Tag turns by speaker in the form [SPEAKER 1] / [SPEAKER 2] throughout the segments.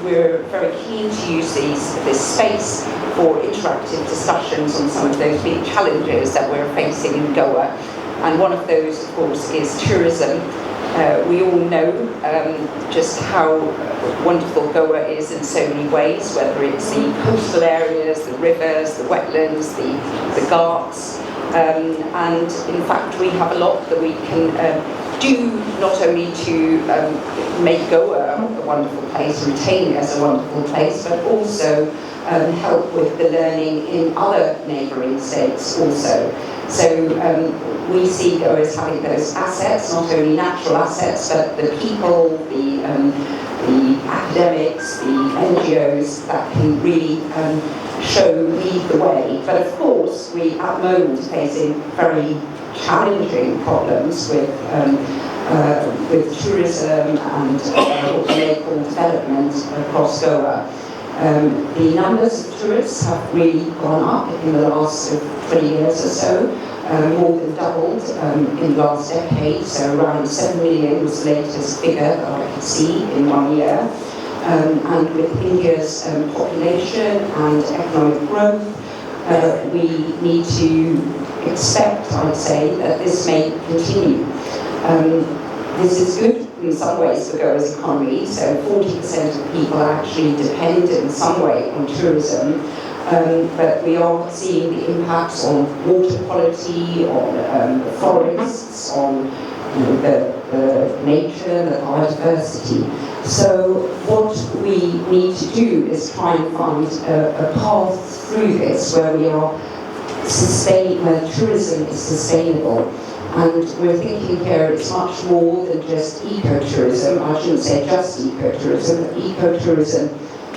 [SPEAKER 1] we're very keen to use this space for interactive discussions on some of those big challenges that we're facing in Goa. And one of those, of course, is tourism. We all know just how wonderful Goa is in so many ways, whether it's the coastal areas, the rivers, the wetlands, the ghats. And in fact, we have a lot that we can do, not only to make Goa a wonderful place, retain it as a wonderful place, but also help with the learning in other neighbouring states also. So we see Goa as having those assets, not only natural assets, but the people, the academics, the NGOs that can really lead the way. But of course, we at the moment are facing very challenging problems with tourism and what we may call development across Goa. The numbers of tourists have really gone up in the last 20 years or so, more than doubled in the last decade, so around 7 million was the latest figure that I could see in 1 year. And with India's population and economic growth, we need to expect, I'd say, that this may continue. This is good in some ways for Goa's economy, so 40% of people actually depend in some way on tourism, but we are seeing the impacts on water quality, on the forests, on the nature, the biodiversity. So what we need to do is try and find a path through this where we are where tourism is sustainable. And we're thinking here it's much more than just ecotourism. I shouldn't say just ecotourism, but ecotourism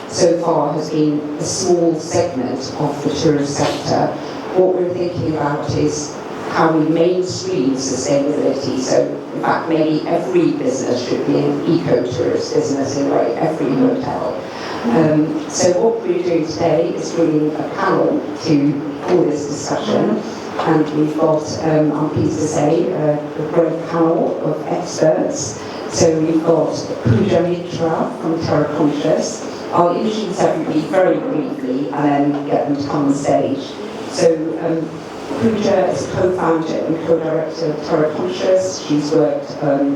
[SPEAKER 1] so far has been a small segment of the tourist sector. What we're thinking about is how we mainstream sustainability. So in fact, maybe every business should be an eco-tourist business in a way, every hotel. So what we're doing today is bringing a panel for this discussion. And we've got, I'm pleased to say, a great panel of experts. So we've got Puja Mitra from Terra. I'll introduce everybody very briefly and then get them to come on stage. So Puja is co-founder and co-director of Terra. She's worked on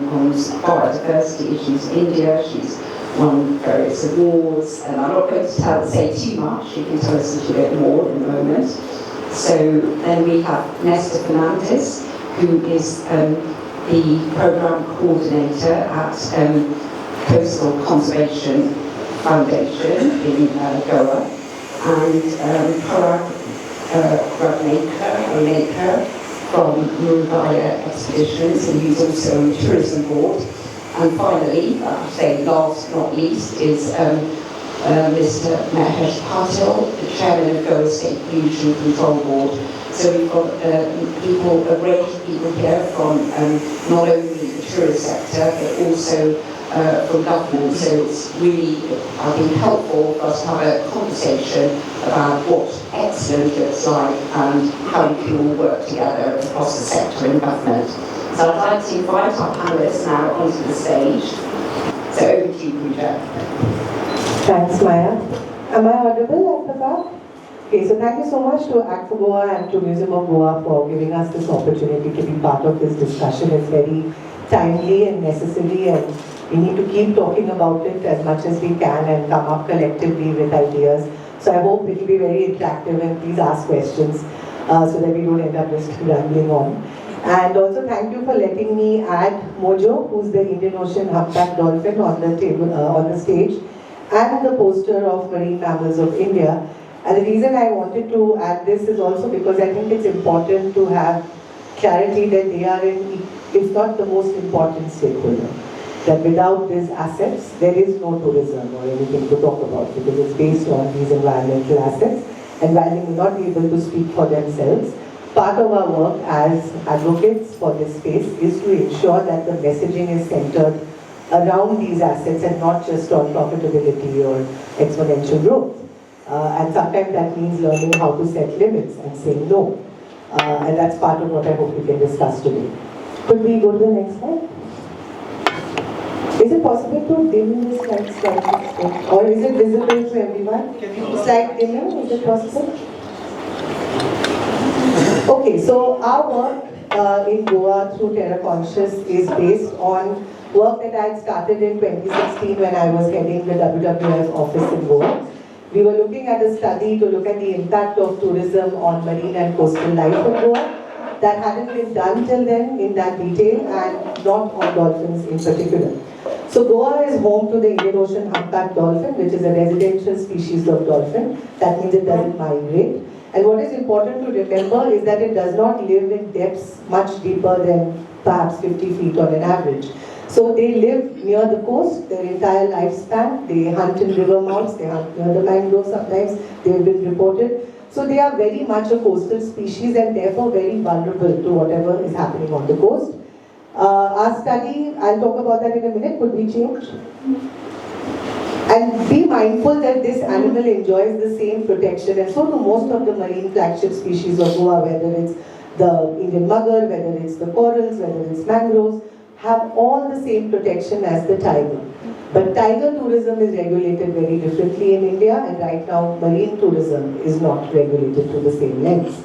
[SPEAKER 1] biodiversity issues in India. She's won various awards, and I'm not going to say too much. You can tell us a little bit more in a moment. So then we have Nester Fernandes, who is the program coordinator at Coastal Conservation Foundation in Goa, and Parag Rangnekar from Maya Expeditions, and he's also on the tourism board. And finally, I say last not least, is Mr. Mahesh Patil, the chairman of Goa State Pollution Control Board. So we've got a range of people here from not only the tourist sector, but also from government. So it's really, I think, helpful for us to have a conversation about what excellent looks like and how we can all work together across the sector and government. So I'd like to invite our panelists now onto the stage. So over to you, Puja.
[SPEAKER 2] Thanks, Maya. Am I audible at the back? Okay, so thank you so much to Act for Goa and to Museum of Goa for giving us this opportunity to be part of this discussion. It's very timely and necessary, and we need to keep talking about it as much as we can and come up collectively with ideas. So I hope it will be very interactive, and please ask questions so that we don't end up just rambling on. And also thank you for letting me add Mojo, who's the Indian Ocean humpback dolphin, on the table, on the stage, and the poster of Marine Mammals of India. And the reason I wanted to add this is also because I think it's important to have clarity that they are if not the most important stakeholder. That without these assets, there is no tourism or anything to talk about, because it's based on these environmental assets. And while they may not be able to speak for themselves, part of our work as advocates for this space is to ensure that the messaging is centered around these assets and not just on profitability or exponential growth. And sometimes that means learning how to set limits and saying no. And that's part of what I hope we can discuss today. Could we go to the next slide? Is it it possible to dim this light slightly? Or is it visible to everyone? Slight dimmer, is it possible? Okay, so our work in Goa through Terra Conscious is based on work that I had started in 2016 when I was heading the WWF office in Goa. We were looking at a study to look at the impact of tourism on marine and coastal life in Goa. That hadn't been done till then in that detail, and not on dolphins in particular. So Goa is home to the Indian Ocean humpback dolphin, which is a residential species of dolphin. That means it doesn't migrate. And what is important to remember is that it does not live in depths much deeper than perhaps 50 feet on an average. So they live near the coast their entire lifespan. They hunt in river mouths, they hunt near the mangroves sometimes, they have been reported. So they are very much a coastal species and therefore very vulnerable to whatever is happening on the coast. Our study, I'll talk about that in a minute, could be changed. And be mindful that this animal enjoys the same protection, and so do most of the marine flagship species of Goa, whether it's the Indian mugger, whether it's the corals, whether it's mangroves, have all the same protection as the tiger. But tiger tourism is regulated very differently in India, and right now marine tourism is not regulated to the same lengths.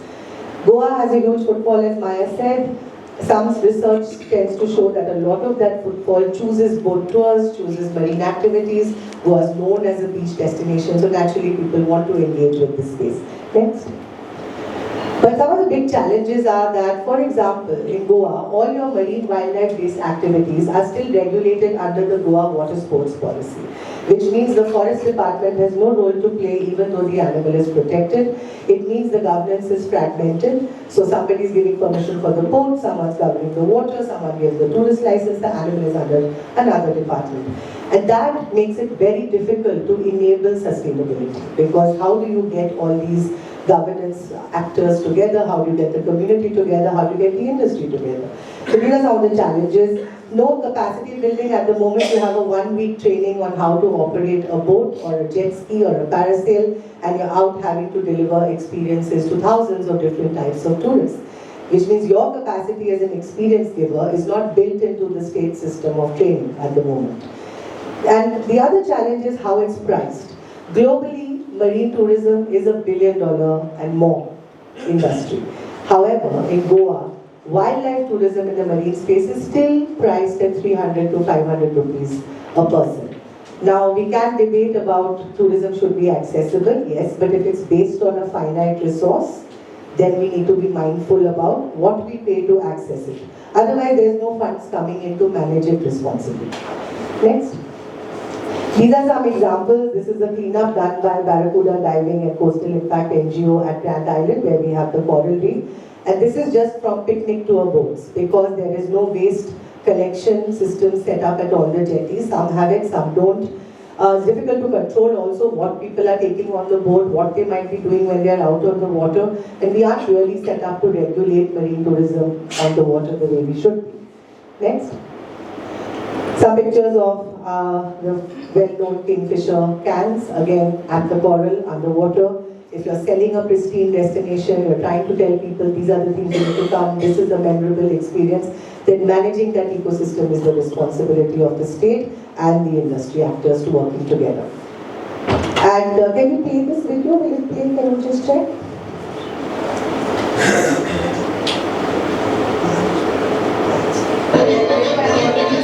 [SPEAKER 2] Goa has a huge footfall, as Maya said. Some research tends to show that a lot of that footfall chooses boat tours, chooses marine activities. Goa is known as a beach destination, so naturally people want to engage with this space. Next. But some of the big challenges are that, for example, in Goa, all your marine wildlife-based activities are still regulated under the Goa water sports policy, which means the forest department has no role to play even though the animal is protected. It means the governance is fragmented, so somebody is giving permission for the boat, someone's governing the water, someone gives the tourist license, the animal is under another department. And that makes it very difficult to enable sustainability, because how do you get all these governance actors together, how do you get the community together, how do you get the industry together? So these are some of the challenges. No capacity building at the moment. You have a 1-week training on how to operate a boat or a jet ski or a parasail, and you're out having to deliver experiences to thousands of different types of tourists. Which means your capacity as an experience giver is not built into the state system of training at the moment. And the other challenge is how it's priced. Globally, marine tourism is $1 billion and more industry. However, in Goa, wildlife tourism in the marine space is still priced at 300 to 500 rupees a person. Now, we can debate about tourism should be accessible, yes, but if it's based on a finite resource, then we need to be mindful about what we pay to access it. Otherwise, there's no funds coming in to manage it responsibly. Next. These are some examples. This is the cleanup done by Barracuda Diving and Coastal Impact NGO at Grand Island, where we have the coral reef. And this is just from picnic tour boats, because there is no waste collection system set up at all the jetties. Some have it, some don't. It's difficult to control also what people are taking on the boat, what they might be doing when they are out on the water. And we aren't really set up to regulate marine tourism on the water the way we should be. Next. Some pictures of the well-known kingfisher cans, again at the coral, underwater. If you're selling a pristine destination, you're trying to tell people these are the things you need to come, this is a memorable experience, then managing that ecosystem is the responsibility of the state and the industry actors to working together. And can you play this video? Will it play? Can you just check?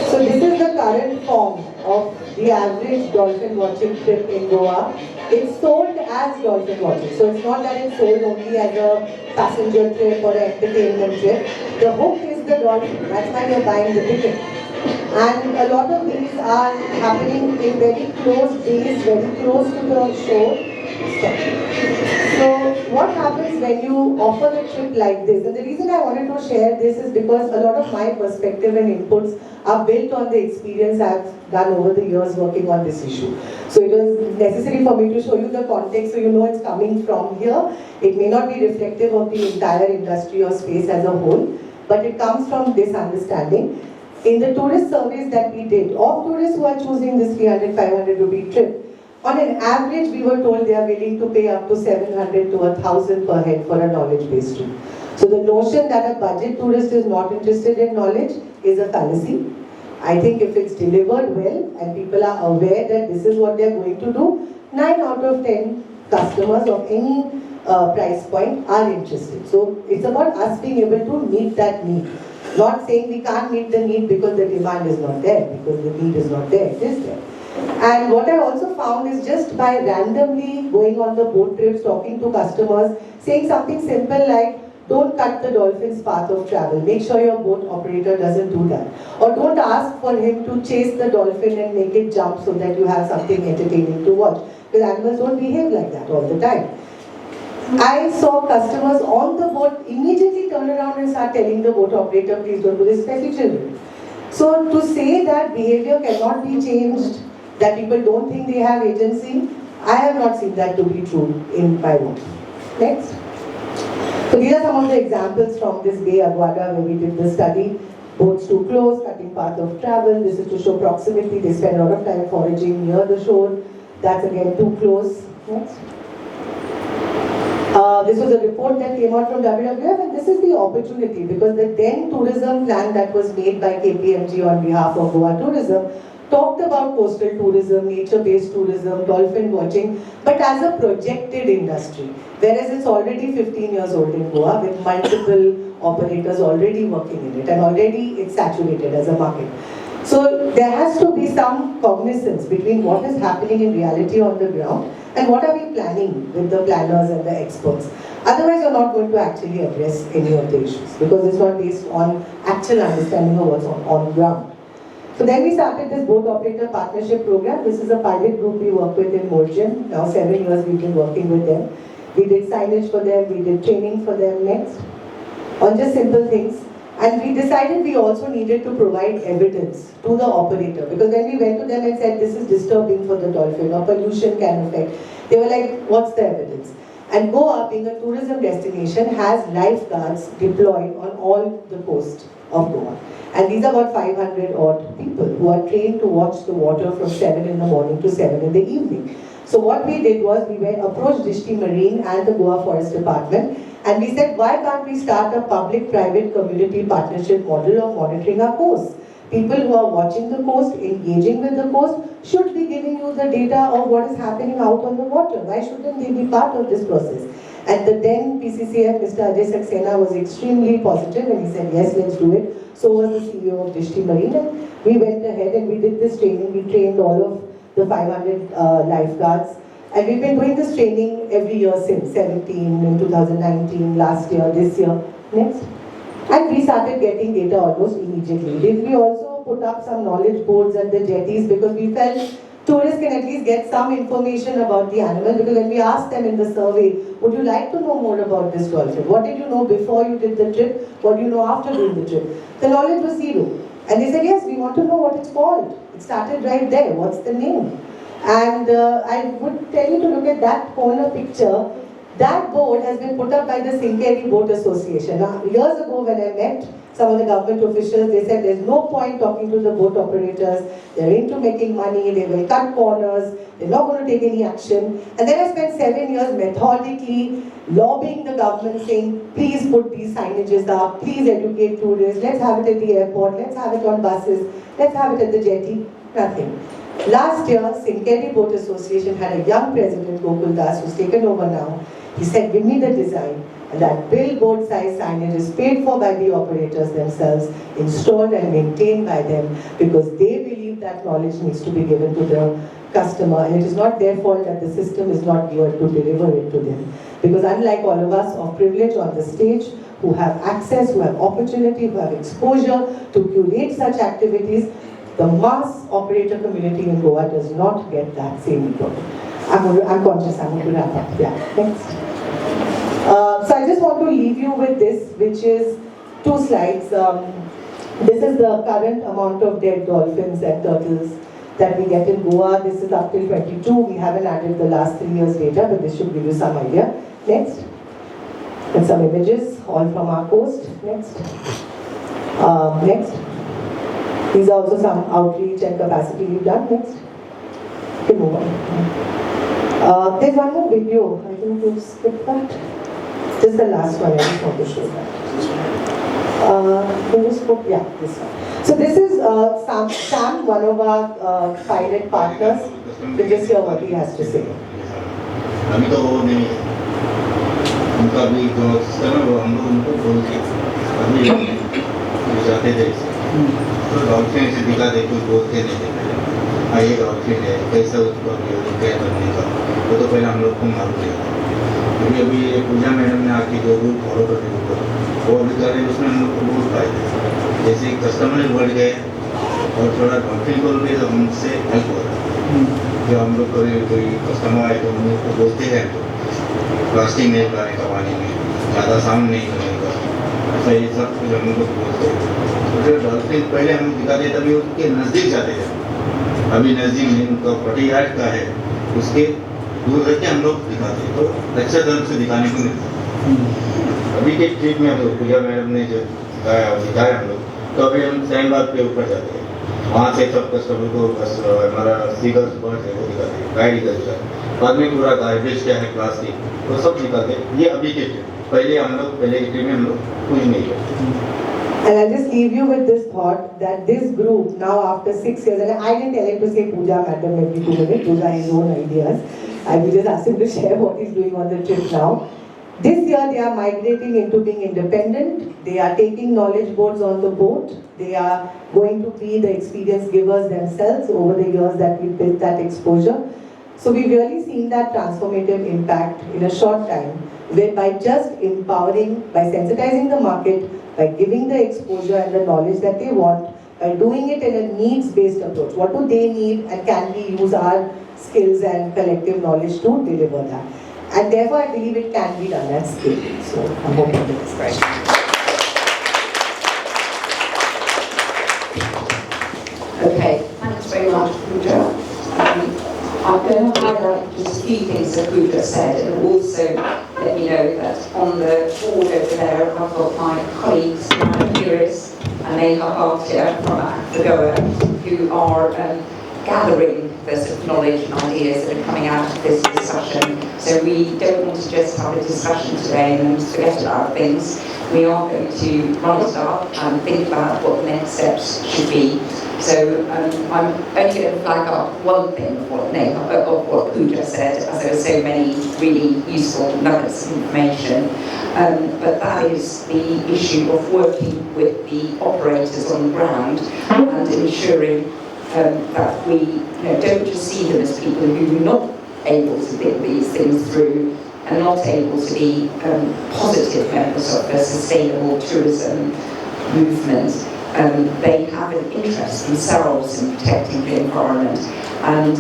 [SPEAKER 2] So this is the current form of the average dolphin watching trip in Goa. It's sold as dolphin watching. So it's not that it's sold only as a passenger trip or an entertainment trip. The hook is the dolphin. That's why you're buying the ticket. And a lot of these are happening in very close days, very close to the shore. So what happens when you offer a trip like this? And the reason I wanted to share this is because a lot of my perspective and inputs are built on the experience I've done over the years working on this issue. So it was necessary for me to show you the context so you know it's coming from here. It may not be reflective of the entire industry or space as a whole, but it comes from this understanding. In the tourist surveys that we did, of tourists who are choosing this 300-500 rupee trip, on an average, we were told they are willing to pay up to 700 to 1,000 per head for a knowledge-based trip. So the notion that a budget tourist is not interested in knowledge is a fallacy. I think if it's delivered well and people are aware that this is what they're going to do, 9 out of 10 customers of any price point are interested. So it's about us being able to meet that need. Not saying we can't meet the need because the demand is not there, because the need is not there, it is there. And what I also found is just by randomly going on the boat trips, talking to customers, saying something simple like, don't cut the dolphin's path of travel. Make sure your boat operator doesn't do that. Or don't ask for him to chase the dolphin and make it jump so that you have something entertaining to watch. Because animals don't behave like that all the time. I saw customers on the boat immediately turn around and start telling the boat operator, please don't do this, especially children. So to say that behavior cannot be changed, that people don't think they have agency, I have not seen that to be true in my work. Next. So these are some of the examples from this Bay Aguada where we did the study. Boats too close, cutting path of travel. This is to show proximity. They spend a lot of time foraging near the shore. That's again too close. Next. This was a report that came out from WWF, and this is the opportunity because the then tourism plan that was made by KPMG on behalf of Goa Tourism talked about coastal tourism, nature-based tourism, dolphin watching, but as a projected industry. Whereas it's already 15 years old in Goa with multiple operators already working in it, and already it's saturated as a market. So there has to be some cognizance between what is happening in reality on the ground and what are we planning with the planners and the experts. Otherwise, you're not going to actually address any of the issues because it's not based on actual understanding of what's on ground. So then we started this boat operator partnership program. This is a pilot group we work with in Morgan. Now 7 years we've been working with them. We did signage for them, we did training for them next on just simple things. And we decided we also needed to provide evidence to the operator because when we went to them and said this is disturbing for the dolphin or pollution can affect, they were like, what's the evidence? And Goa, being a tourism destination, has lifeguards deployed on all the coast of Goa. And these are about 500 odd people who are trained to watch the water from 7 in the morning to 7 in the evening. So what we did was we approached Dishti Marine and the Goa Forest Department and we said, why can't we start a public-private community partnership model of monitoring our coast? People who are watching the coast, engaging with the coast, should be giving you the data of what is happening out on the water. Why shouldn't they be part of this process? And the then PCCF, Mr. Ajay Saxena, was extremely positive and he said, yes, let's do it. So was the CEO of Dishti Marine. And we went ahead and we did this training. We trained all of the 500 lifeguards. And we've been doing this training every year since 17, in 2019, last year, this year. Next. And we started getting data almost immediately. We also put up some knowledge boards at the jetties because we felt tourists can at least get some information about the animal because when we asked them in the survey, would you like to know more about this dolphin? What did you know before you did the trip? What do you know after doing the trip? The knowledge was zero. And they said, yes, we want to know what it's called. It started right there. What's the name? And I would tell you to look at that corner picture. That board has been put up by the Sinkeri Boat Association. Now, years ago when I met some of the government officials, they said there's no point talking to the boat operators. They're into making money, they will cut corners, they're not going to take any action. And then I spent 7 years methodically lobbying the government saying, please put these signages up, please educate tourists, let's have it at the airport, let's have it on buses, let's have it at the jetty. Nothing. Last year, Sinkeri Boat Association had a young president, Gokul Das, who's taken over now. He said, give me the design. And that billboard size signage is paid for by the operators themselves, installed and maintained by them because they believe that knowledge needs to be given to the customer. And it is not their fault that the system is not geared to deliver it to them. Because unlike all of us of privilege on the stage, who have access, who have opportunity, who have exposure to curate such activities, the mass operator community in Goa does not get that same report. I'm conscious, I'm going to wrap up. Yeah, next. So I just want to leave you with this, which is 2 slides. This is the current amount of dead dolphins and turtles that we get in Goa. This is up till 22. We haven't added the last 3 years data, but this should give you some idea. Next. And some images, all from our coast. Next. Next. These are also some outreach and capacity we've done. Next. Okay, move on. There's one more video. I think we'll skip that. This is the last one. I just want to show that. Can you just put, yeah, this one. So this is Sam, one of our pilot partners. We'll just hear what he has to say.
[SPEAKER 3] अभी तो वो नहीं है, उनका भी जो system है वो हम लोग उनको बोल के अभी जाते थे, तो डॉल्फिन से दिखा दे, कुछ बोलते नहीं थे, ये डॉल्फिन है, कैसा उसको क्या करने का, वो तो पहले हम लोग को मालूम नहीं था। क्योंकि अभी पूजा मैडम ने आके जो रूल फॉलो करने को वो अभी कर रहे, उसमें हम लोग को बहुत फायदा, जैसे कस्टमर बढ़ गए और थोड़ा डॉल्फिन को भी तो हमसे हेल्प हो रहा है। जो हम लोग कोई कस्टमर आए तो हम लोग को बोलते हैं तो प्लास्टिक नहीं लगाने का पानी में, ज़्यादा साउंड नहीं होने का, ऐसा ये सब कुछ हम लोग बोलते हैं। तो जो डॉल्फिन पहले हम दिखाते तभी उसके नज़दीक जाते थे, अभी नज़दीक नहीं, उनका 40 का है, उसके दूर रख के हम लोग दिखाते हैं, तो अच्छा तरह से दिखाने को मिलता। अभी के ट्रिप में हम लोग पूजा मैडम ने जो दिखाया हम लोग, तो अभी हम सैंडबाग के ऊपर जाते हैं, वहाँ से सब कस्टमर को बस हमारा सीगर्स बर्ड है वो दिखाते हैं, गाइड करता है, बाद में पूरा गार्बेज क्या है, प्लास्टिक, वो सब दिखाते हैं। ये अभी के ट्रिप, पहले के ट्रिप में हम लोग कुछ नहीं करते।
[SPEAKER 2] And I'll just leave you with this thought that this group now after 6 years, and I didn't tell him to say Puja madam every 2 minutes, Puja has his own ideas. I will just ask him to share what he's doing on the trip now. This year they are migrating into being independent, they are taking knowledge boards on the boat, they are going to be the experience givers themselves over the years that we built that exposure. So we've really seen that transformative impact in a short time, where by just empowering, by sensitizing the market, by giving the exposure and the knowledge that they want, by doing it in a needs-based approach. What do they need and can we use our skills and collective knowledge to deliver that? And therefore I believe it can be done at scale. So I'm hoping that is right.
[SPEAKER 1] Okay, thanks very much, Puja. I'm going to highlight just a few things that Puja said, and also let you know that on the board over there I've got my colleagues Maya Curious and Neha Bhatia from Goa, who are gathering the sort of knowledge and ideas that are coming out of this discussion. So we don't want to just have a discussion today and then forget about things. We are going to write it up and think about what the next steps should be. So I'm only going to flag up one thing of what Puja said, as there are so many really useful nuggets of information. But that is the issue of working with the operators on the ground and ensuring that we don't just see them as people who are not able to think these things through and not able to be positive members of the sustainable tourism movement. They have an interest themselves in protecting the environment, and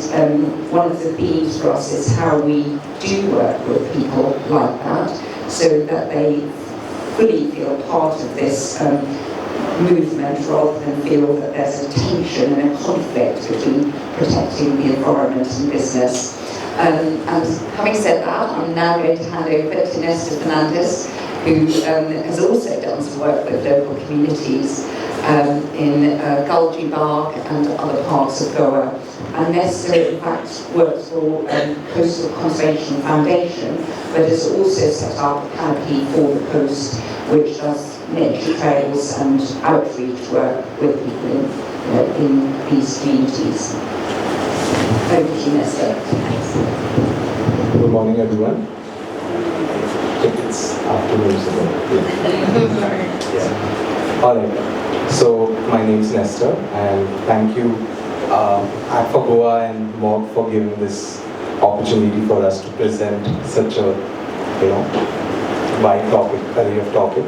[SPEAKER 1] one of the themes for us is how we do work with people like that so that they fully feel part of this movement rather than feel that there's a tension and a conflict between protecting the environment and business. And having said that, I'm now going to hand over to Nester Fernandes, who has also done some work with local communities in Gulji Barg and other parts of Goa. And Nester, in fact, works for Coastal Conservation Foundation, but has also set up a canopy for the coast, which does nature trails and outreach work with people in these communities. Over to you, Nester. Thanks.
[SPEAKER 4] Good morning, everyone. I think it's afternoon, so yeah. All right. So my name is Nester, and thank you, for Goa and MOG for giving this opportunity for us to present such a, wide topic, array of topic.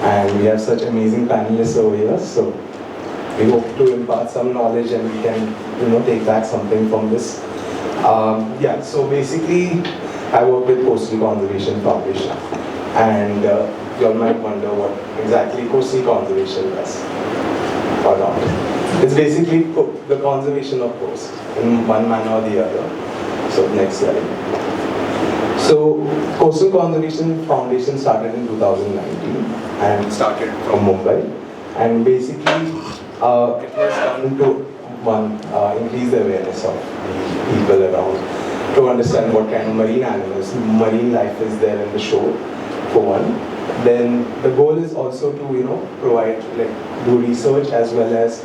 [SPEAKER 4] And we have such amazing panelists over here, so we hope to impart some knowledge and we can, take back something from this. So basically, I work with Coastal Conservation Foundation, and you all might wonder what exactly coastal conservation does or not. It's basically the conservation of coast in one manner or the other. So next slide. So Coastal Conservation Foundation started in 2019 and started from Mumbai, and basically it was done to increase the awareness of the people around, to understand what kind of marine animals, marine life is there in the shore, for one. Then the goal is also to provide do research as well as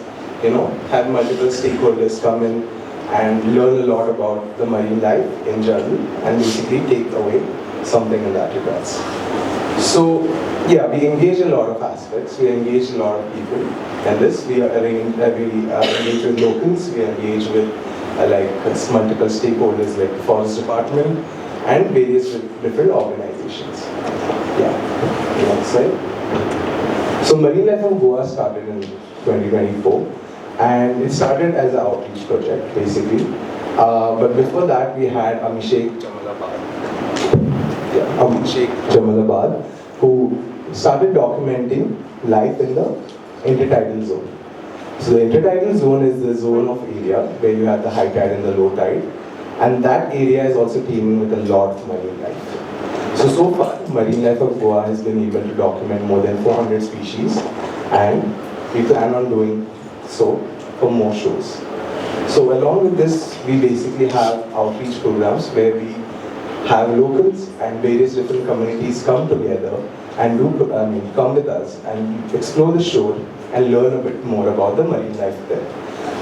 [SPEAKER 4] have multiple stakeholders come in and learn a lot about the marine life in general and basically take away something in that regards. So yeah, we engage a lot of aspects. We engage a lot of people in this. We are engaged with locals. We engage with multiple stakeholders like the forest department and various different organizations. Yeah, next slide. So Marine Life of Goa started in 2024, and it started as an outreach project basically. But before that, we had Abhishek Jamalabad, who started documenting life in the intertidal zone. So the intertidal zone is the zone of area where you have the high tide and the low tide, and that area is also teeming with a lot of marine life. So far, Marine Life of Goa has been able to document more than 400 species, and we plan on doing so for more shows. So along with this, we basically have outreach programs where we have locals and various different communities come together and come with us and explore the shore and learn a bit more about the marine life there.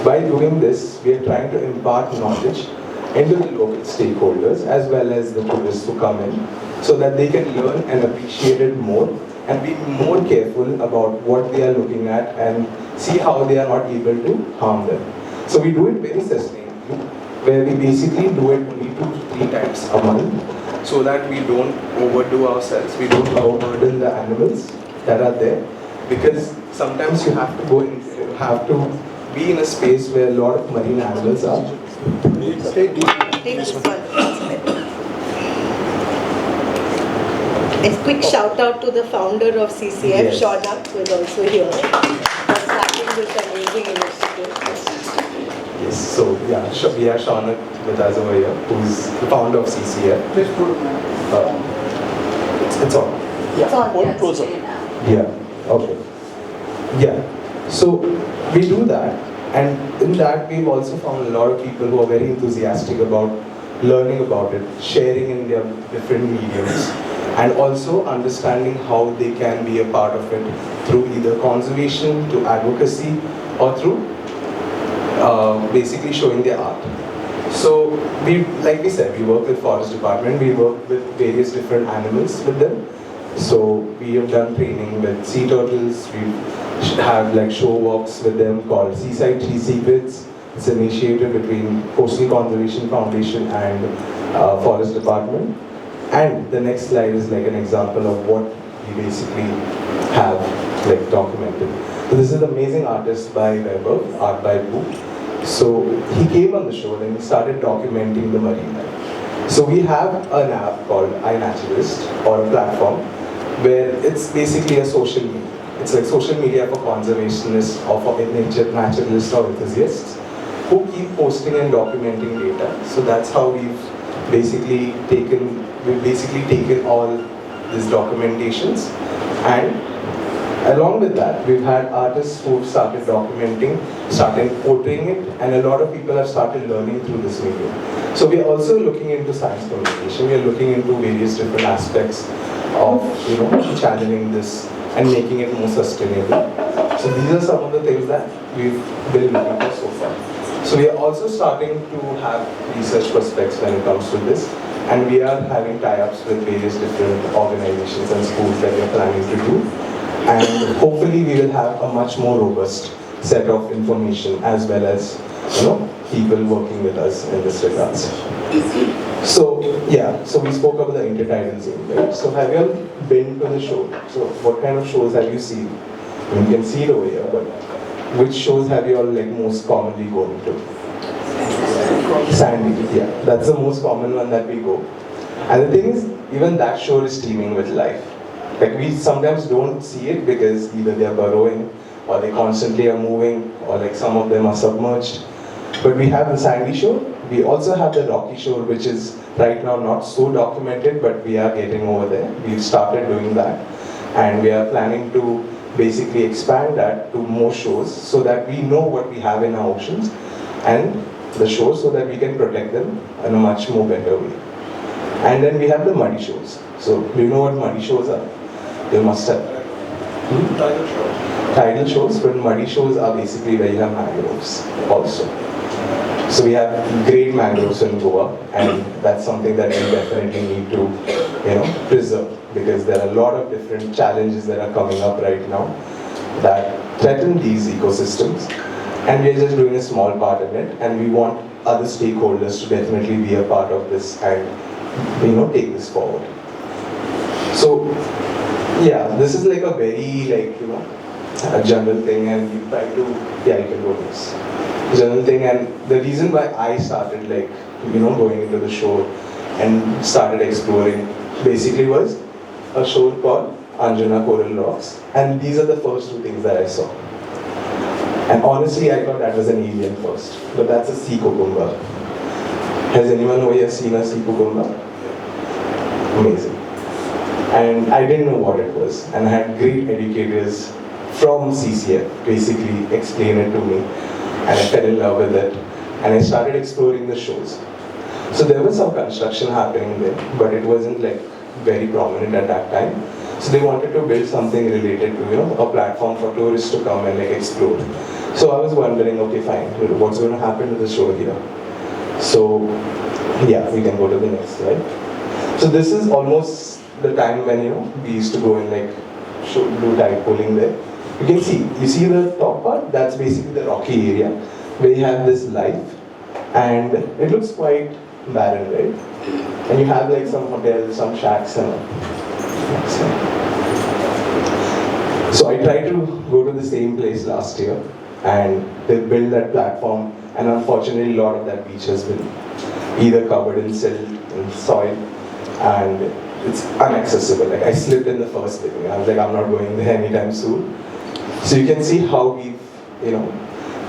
[SPEAKER 4] By doing this, we are trying to impart knowledge into the local stakeholders as well as the tourists who come in, so that they can learn and appreciate it more and be more careful about what they are looking at and see how they are not able to harm them. So we do it very sustainably, where we basically do it only 2 to 3 times a month, so that we don't overdo ourselves, we don't overburden the animals that are there, because sometimes you have to be in a space where a lot of marine animals are.
[SPEAKER 2] Take this one. A quick shout out to the founder of CCF,
[SPEAKER 4] Yes.
[SPEAKER 2] Shauna, who is also here, for starting this amazing initiative.
[SPEAKER 4] Yes, so yeah, we have Shauna with us over here, who's the founder of CCF.
[SPEAKER 5] Please put
[SPEAKER 4] It's on.
[SPEAKER 5] yeah,
[SPEAKER 2] on,
[SPEAKER 5] hold
[SPEAKER 2] yes.
[SPEAKER 5] closer.
[SPEAKER 4] Yeah, okay. Yeah, so we do that, and in that we've also found a lot of people who are very enthusiastic about learning about it, sharing in their different mediums, and also understanding how they can be a part of it through either conservation, to advocacy, or through basically showing their art. So we, like we said, we work with forest department, we work with various different animals with them. So we have done training with sea turtles, we have show walks with them called Seaside Tree Secrets. It's an initiative between Coastal Conservation Foundation and Forest Department. And the next slide is an example of what we basically have documented. So this is an amazing artist by Weber, art by Boo. So he came on the show and he started documenting the marine life. So we have an app called iNaturalist, or a platform where it's basically a social media. It's like social media for conservationists or for naturalists or enthusiasts who keep posting and documenting data. So that's how we've basically taken all these documentations, and along with that, we've had artists who've started documenting, started portraying it, and a lot of people have started learning through this medium. So we are also looking into science communication. We are looking into various different aspects of channeling this and making it more sustainable. So these are some of the things that we've been looking for so far. So we are also starting to have research prospects when it comes to this, and we are having tie-ups with various different organizations and schools that we are planning to do. And hopefully we will have a much more robust set of information as well as people working with us in this regards. So yeah, so we spoke about the intertidal zone, right? So have you all been to the show? So what kind of shows have you seen? You can see it over here, but which shows have you all most commonly gone to? Sandy, yeah, that's the most common one that we go. And the thing is, even that show is teeming with life. We sometimes don't see it because either they are burrowing or they constantly are moving, or some of them are submerged. But we have the Sandy shore. We also have the Rocky shore, which is right now not so documented, but we are getting over there. We've started doing that, and we are planning to basically expand that to more shores so that we know what we have in our oceans and the shores, so that we can protect them in a much more better way. And then we have the muddy shores. So do you know what muddy shores are? You must have.
[SPEAKER 3] Tidal shores.
[SPEAKER 4] Tidal shores, but muddy shores are basically where you have mangroves also. So we have great mangroves in Goa, and that's something that we definitely need to, preserve, because there are a lot of different challenges that are coming up right now that threaten these ecosystems, and we're just doing a small part in it, and we want other stakeholders to definitely be a part of this and take this forward. So yeah, this is like a very a general thing, and we try to you can go this general thing. And the reason why I started going into the shore and started exploring basically was a shore called Anjuna Coral Rocks, and these are the first two things that I saw. And honestly, I thought that was an alien first, but that's a sea cucumber. Has anyone over here seen a sea cucumber? Amazing. And I didn't know what it was, and I had great educators from CCF basically explain it to me, and I fell in love with it, and I started exploring the shores. So there was some construction happening there, but it wasn't very prominent at that time. So they wanted to build something related to a platform for tourists to come and explore. So I was wondering, okay, fine, what's going to happen to the shore here? So yeah, we can go to the next slide. So this is almost the time when we used to go and do tide pulling there. You see the top part? That's basically the rocky area where you have this life, and it looks quite barren, right? And you have some hotels, some shacks and all. So I tried to go to the same place last year, and they built that platform, and unfortunately a lot of that beach has been either covered in silt and soil, and it's inaccessible. I slipped in the first day. I was I'm not going there anytime soon. So you can see how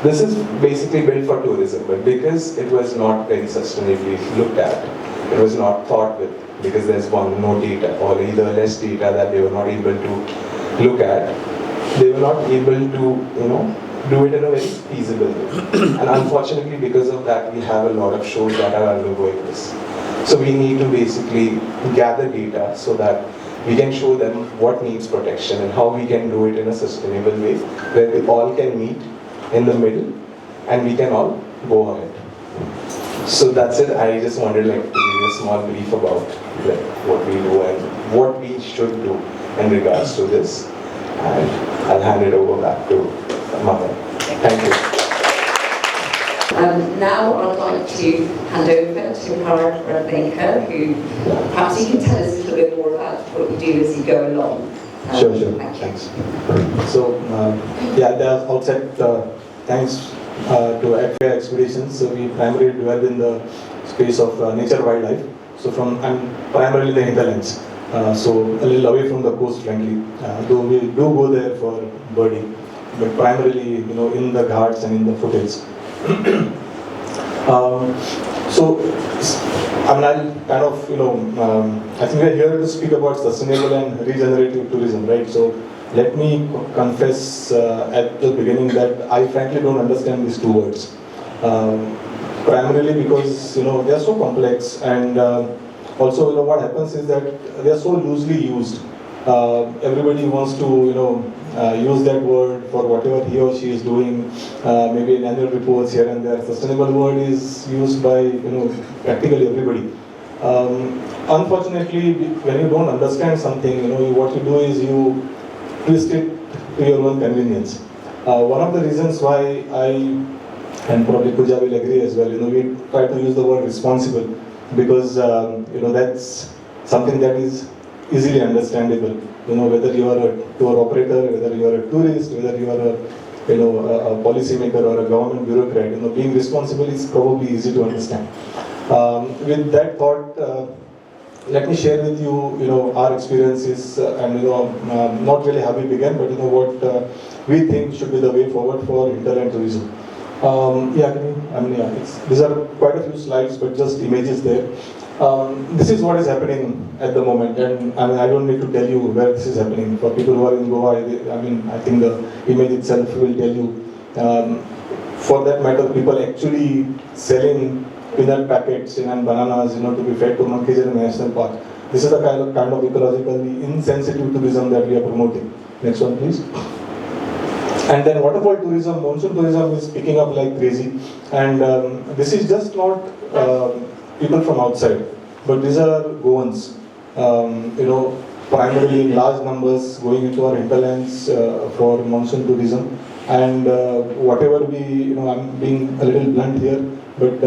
[SPEAKER 4] this is basically built for tourism, but because it was not very sustainably looked at, it was not thought with, because there's no data, or either less data that they were not able to look at. They were not able to, do it in a very feasible way. And unfortunately, because of that, we have a lot of shores that are undergoing this. So we need to basically gather data so that we can show them what needs protection and how we can do it in a sustainable way, where we all can meet in the middle and we can all go ahead. So that's it. I just wanted to give you a small brief about what we do and what we should do in regards to this. And I'll hand it over back to Maya. Thank you.
[SPEAKER 1] Now I'd like to hand over to Parag Rangnekar, who perhaps you can tell us a little bit more about what you do as you go along.
[SPEAKER 5] Sure.
[SPEAKER 1] Thanks.
[SPEAKER 5] So, at the outset, thanks to Aqua Expeditions. So we primarily dwell in the space of nature wildlife. So I'm primarily the hinterlands. So a little away from the coast, frankly. Though we do go there for birding, but primarily, in the ghats and in the foothills. I think we're here to speak about sustainable and regenerative tourism, right? So let me confess at the beginning that I frankly don't understand these two words. Primarily because, they are so complex, and also, what happens is that they are so loosely used. Everybody wants to, use that word for whatever he or she is doing, maybe in annual reports here and there. Sustainable word is used by, practically everybody. Unfortunately, when you don't understand something, what you do is you twist it to your own convenience. One of the reasons why and probably Puja will agree as well, we try to use the word responsible, because, that's something that is easily understandable. Whether you are a tour operator, whether you are a tourist, whether you are a policymaker or a government bureaucrat, being responsible is probably easy to understand. With that thought, let me share with you, our experiences and not really how we began, but what we think should be the way forward for hinterland tourism. These are quite a few slides, but just images there. This is what is happening at the moment, and I don't need to tell you where this is happening. For people who are in Goa, I think the image itself will tell you. For that matter, people actually selling peanut packets and bananas, to be fed to monkeys in a national park. This is the kind of ecologically insensitive tourism that we are promoting. Next one, please. And then waterfall tourism, monsoon tourism is picking up like crazy. And this is just not people from outside, but these are Goans, primarily in large numbers going into our hinterlands for monsoon tourism. And whatever I'm being a little blunt here, but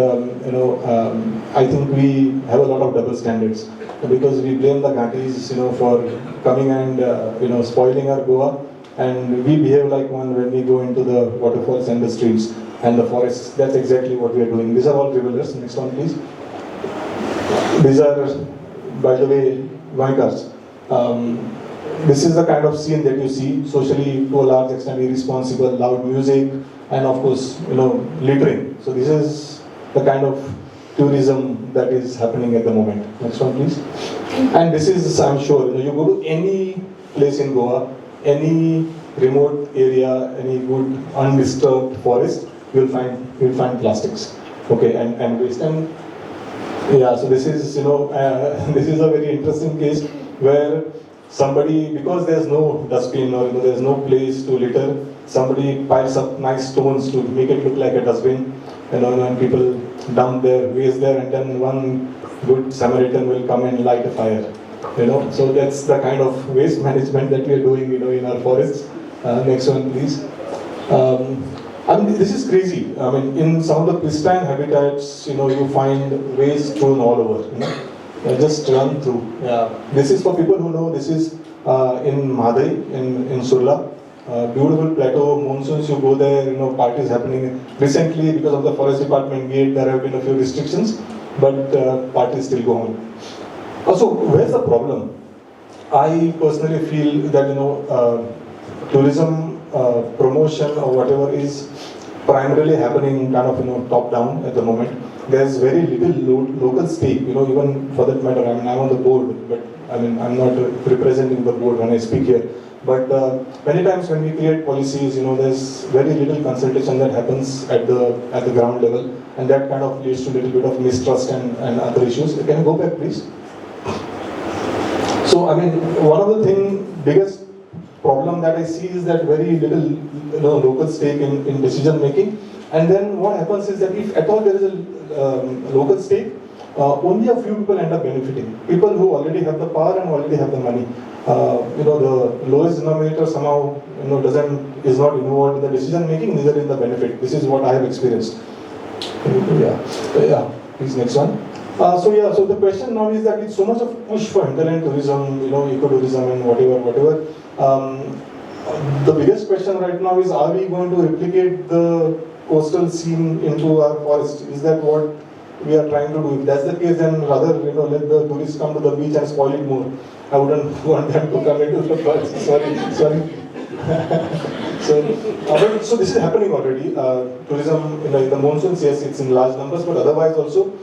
[SPEAKER 5] I think we have a lot of double standards because we blame the Ghatis, for coming and spoiling our Goa, and we behave like one when we go into the waterfalls and the streams and the forests. That's exactly what we are doing. These are all revelers. Next one, please. These are, by the way, Vankars. This is the kind of scene that you see, socially to a large extent irresponsible, loud music, and of course, littering. So this is the kind of tourism that is happening at the moment. Next one, please. And this is, I'm sure, you go to any place in Goa, any remote area, any good undisturbed forest, you'll find plastics, okay, and waste. And yeah, so this is, this is a very interesting case where somebody, because there's no dustbin or there's no place to litter, somebody piles up nice stones to make it look like a dustbin, and people dump their waste there, and then one good Samaritan will come and light a fire. So that's the kind of waste management that we are doing, in our forests. Next one, please. This is crazy. In some of the pristine habitats, you find waste thrown all over. Just run through. This is for people who know. This is in Madai, in Surla. Beautiful plateau. Monsoons, you go there. Parties happening. Recently, because of the forest department gate, there have been a few restrictions, but parties still go on. Also, where's the problem? I personally feel that tourism promotion or whatever is primarily happening kind of top down at the moment. There's very little local stake. Even for that matter, I'm on the board, but I'm not representing the board when I speak here. But many times when we create policies, there's very little consultation that happens at the ground level, and that kind of leads to a little bit of mistrust and other issues. Can you go back, please? So, one of the biggest problem that I see is that very little local stake in decision making. And then what happens is that if at all there is a local stake, only a few people end up benefiting. People who already have the power and already have the money. The lowest denominator somehow is not involved in the decision making, neither in the benefit. This is what I have experienced. Yeah. Please, next one. So the question now is that with so much of push for hinterland tourism, ecotourism and whatever. The biggest question right now is: are we going to replicate the coastal scene into our forest? Is that what we are trying to do? If that's the case, then rather let the tourists come to the beach and spoil it more. I wouldn't want them to come into the forest. Sorry. So this is happening already. Tourism in the monsoons, yes, it's in large numbers, but otherwise also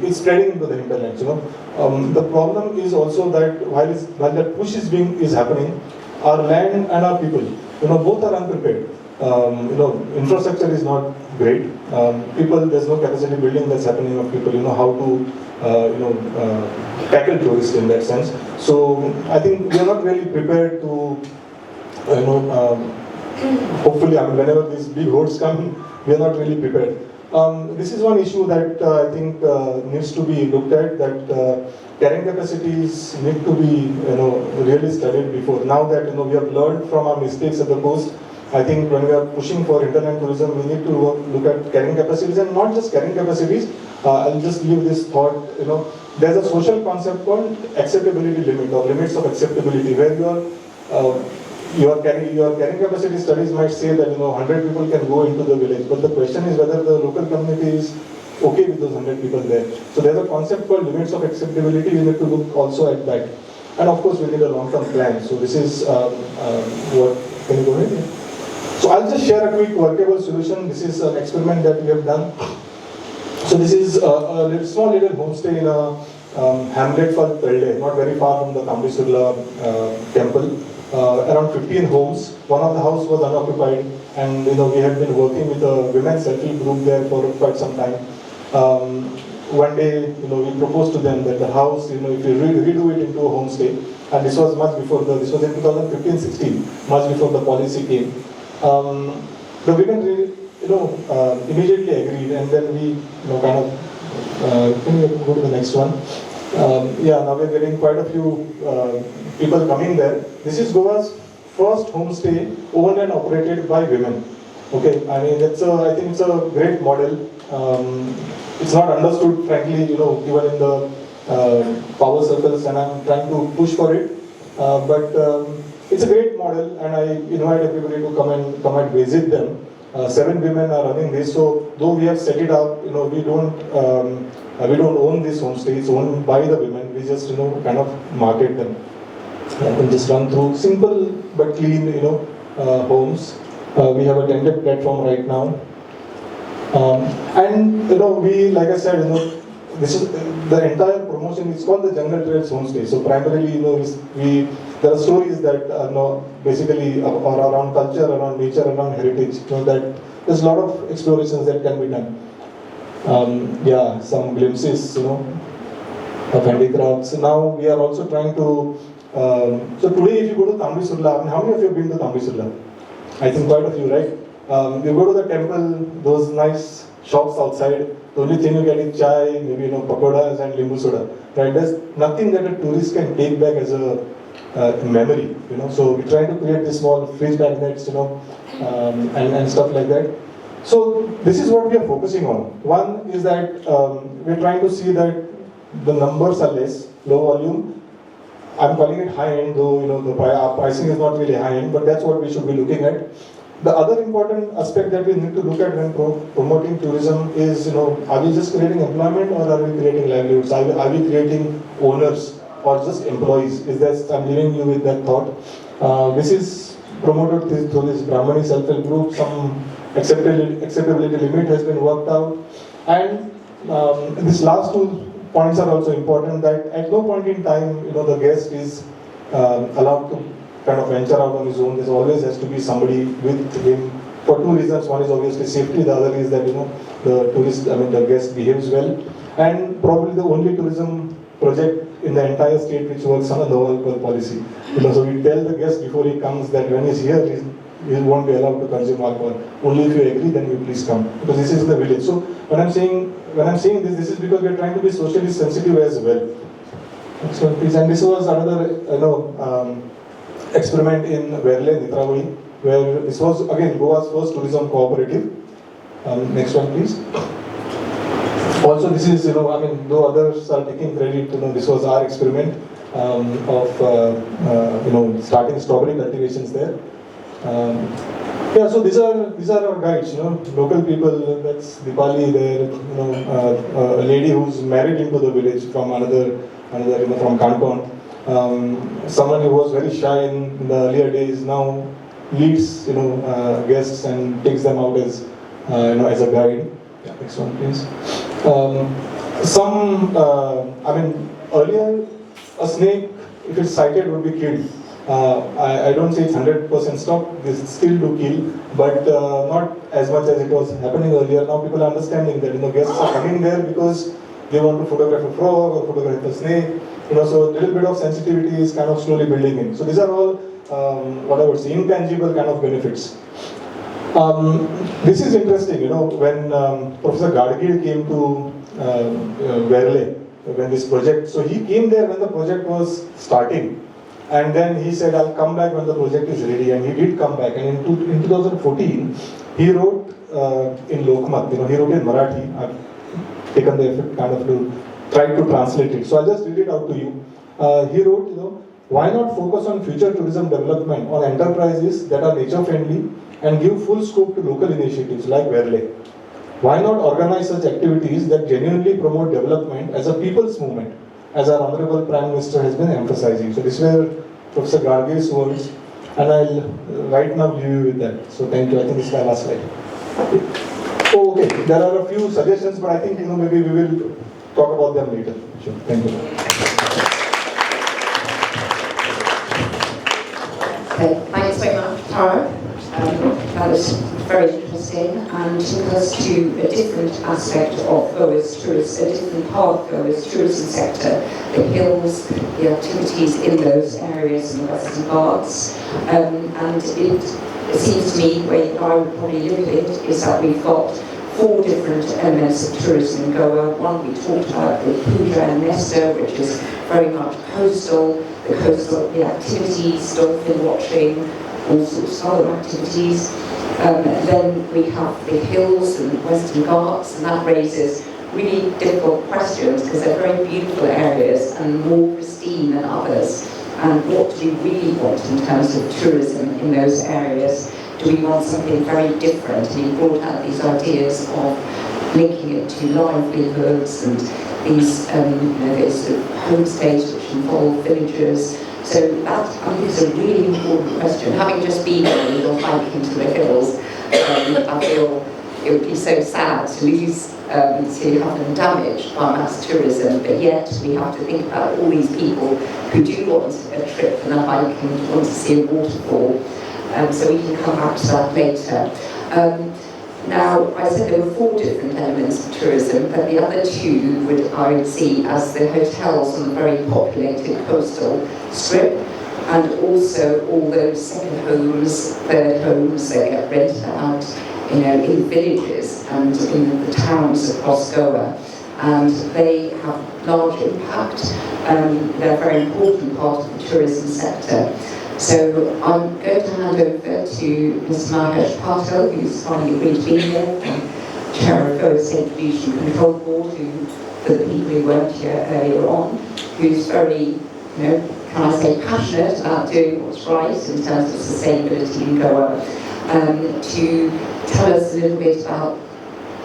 [SPEAKER 5] it's spreading into the hinterlands. The problem is also that while that push is happening, our land and our people, both are unprepared. Infrastructure is not great. There's no capacity building that's happening of people. How to tackle tourists in that sense. So I think we are not really prepared to. Hopefully, whenever these big roads come, we are not really prepared. This is one issue that I think needs to be looked at. That carrying capacities need to be really studied before. Now that we have learned from our mistakes at the coast, I think when we are pushing for hinterland tourism, we need to look at carrying capacities, and not just carrying capacities. I'll just leave this thought. There's a social concept called acceptability limit or limits of acceptability, where your carrying capacity studies might say that 100 people can go into the village, but the question is whether the local community is okay with those 100 people there. So there's a concept called limits of acceptability. We need to look also at that, and of course we need a long-term plan. So this is what. Can you go ahead? So I'll just share a quick workable solution. This is an experiment that we have done. So this is a small little homestay in a hamlet called Pelde, not very far from the Kambisurla temple. Around 15 homes. One of the houses was unoccupied, and we had been working with a women's selfie group there for quite some time. One day, we proposed to them that the house, if you redo it into a homestay, and this was much before this was in 2015-16, much before the policy came. The women really, immediately agreed, and then we, can we go to the next one? Now we're getting quite a few people coming there. This is Goa's first homestay owned and operated by women. Okay, I mean, I think it's a great model. It's not understood, frankly, even in the power circles, and I'm trying to push for it. But it's a great model, and I invite everybody to come and visit them. 7 women are running this, so though we have set it up, we don't own this homestay. It's owned by the women. We just kind of market them. I can just run through simple but clean homes. We have a tented platform right now. And we, like I said, this is the entire promotion. It's called the Jungle Trails Homestay. So primarily, there are stories that basically around culture, around nature, around heritage. That there's a lot of explorations that can be done. Some glimpses, of handicrafts. Now we are also trying to. So today, if you go to Tambi, how many of you have been to Tambi? I think quite a few, right? You go to the temple, those nice shops outside. The only thing you get is chai, maybe pakodas and limbu soda. Right? There's nothing that a tourist can take back as a memory. So we try to create these small fridge magnets, and stuff like that. So this is what we are focusing on. One is that we're trying to see that the numbers are less, low volume. I'm calling it high end, though the pricing is not really high end, but that's what we should be looking at. The other important aspect that we need to look at when promoting tourism is, are we just creating employment or are we creating livelihoods? Are we creating owners or just employees? I'm leaving you with that thought. This is promoted through this Brahmani self-help group. Some acceptability limit has been worked out. And these last 2 points are also important, that at no point in time, the guest is allowed to kind of venture out on his own. There always has to be somebody with him for 2 reasons. One is obviously safety, the other is that the guest behaves well, and probably the only tourism project in the entire state which works on a no alcohol policy. So we tell the guest before he comes that when he's here, he won't be allowed to consume alcohol. Only if you agree, then you please come, because this is the village. So when I'm saying this is because we're trying to be socially sensitive as well. So please, and this was another experiment in Verle, Nitra, where this was again Goa's first tourism cooperative. Next one, please. Also, this is though others are taking credit, this was our experiment of starting strawberry cultivations there. So these are our guides, local people. That's Dipali there, a lady who's married into the village from another from Kanpon. Someone who was very shy in the earlier days now leads guests and takes them out as as a guide. Next one, please. Earlier a snake, if it's sighted, would be killed. I don't say it's 100% stop. This still do kill, but not as much as it was happening earlier. Now people are understanding that guests are coming there because they want to photograph a frog or photograph a snake. So a little bit of sensitivity is kind of slowly building in. So these are all what I would say intangible kind of benefits. This is interesting. When Professor Gadgil came to Verle, when this project, so he came there when the project was starting. And then he said, I'll come back when the project is ready. And he did come back. And in 2014, he wrote in Lokmat, he wrote in Marathi. I've taken the effort kind of to try to translate it. So I'll just read it out to you. He wrote, why not focus on future tourism development on enterprises that are nature friendly and give full scope to local initiatives like Verle? Why not organize such activities that genuinely promote development as a people's movement, as our Honorable Prime Minister has been emphasizing? So this were Professor Gadgil's words, and I'll right now leave you with that. So thank you. I think this is my last slide. Okay, there are a few suggestions, but I think maybe we will talk about them later. Sure. Thank you.
[SPEAKER 1] Okay, thanks very much, Parag. That was very interesting and took us to a different aspect of Goa's tourism, a different part of Goa's tourism sector, the hills, the activities in those areas in the Western Ghats. And it seems to me, the way I would probably look at it, is that we've got 4 different elements of tourism in Goa. One we talked about, the Puja and Nester, which is very much coastal, the activities, dolphin watching, all sorts of other activities. Then we have the hills and Western Ghats, and that raises really difficult questions because they're very beautiful areas and more pristine than others. And what do we really want in terms of tourism in those areas? Do we want something very different? And you brought out these ideas of linking it to livelihoods and these these sort of homestays which involve villagers. So that, I think, is a really important question. Having just been on a little hike into the hills, I feel it would be so sad to lose, to have them damaged by mass tourism, but yet we have to think about all these people who do want a trip and a hike and want to see a waterfall. So we can come back to that later. Now, I said there were 4 different elements of tourism, but the other 2 I would see as the hotels on the very populated coastal strip, and also all those second homes, third homes that get rented out, in villages and in the towns across Goa. And they have large impact. They're a very important part of the tourism sector. So I'm going to hand over to Mr. Mahesh Patil, who's finally agreed to be here, Chair of Goa's State Pollution Control Board, who, for the people who weren't here earlier on, who's very, can I say, passionate about doing what's right in terms of sustainability in Goa, to tell us a little bit about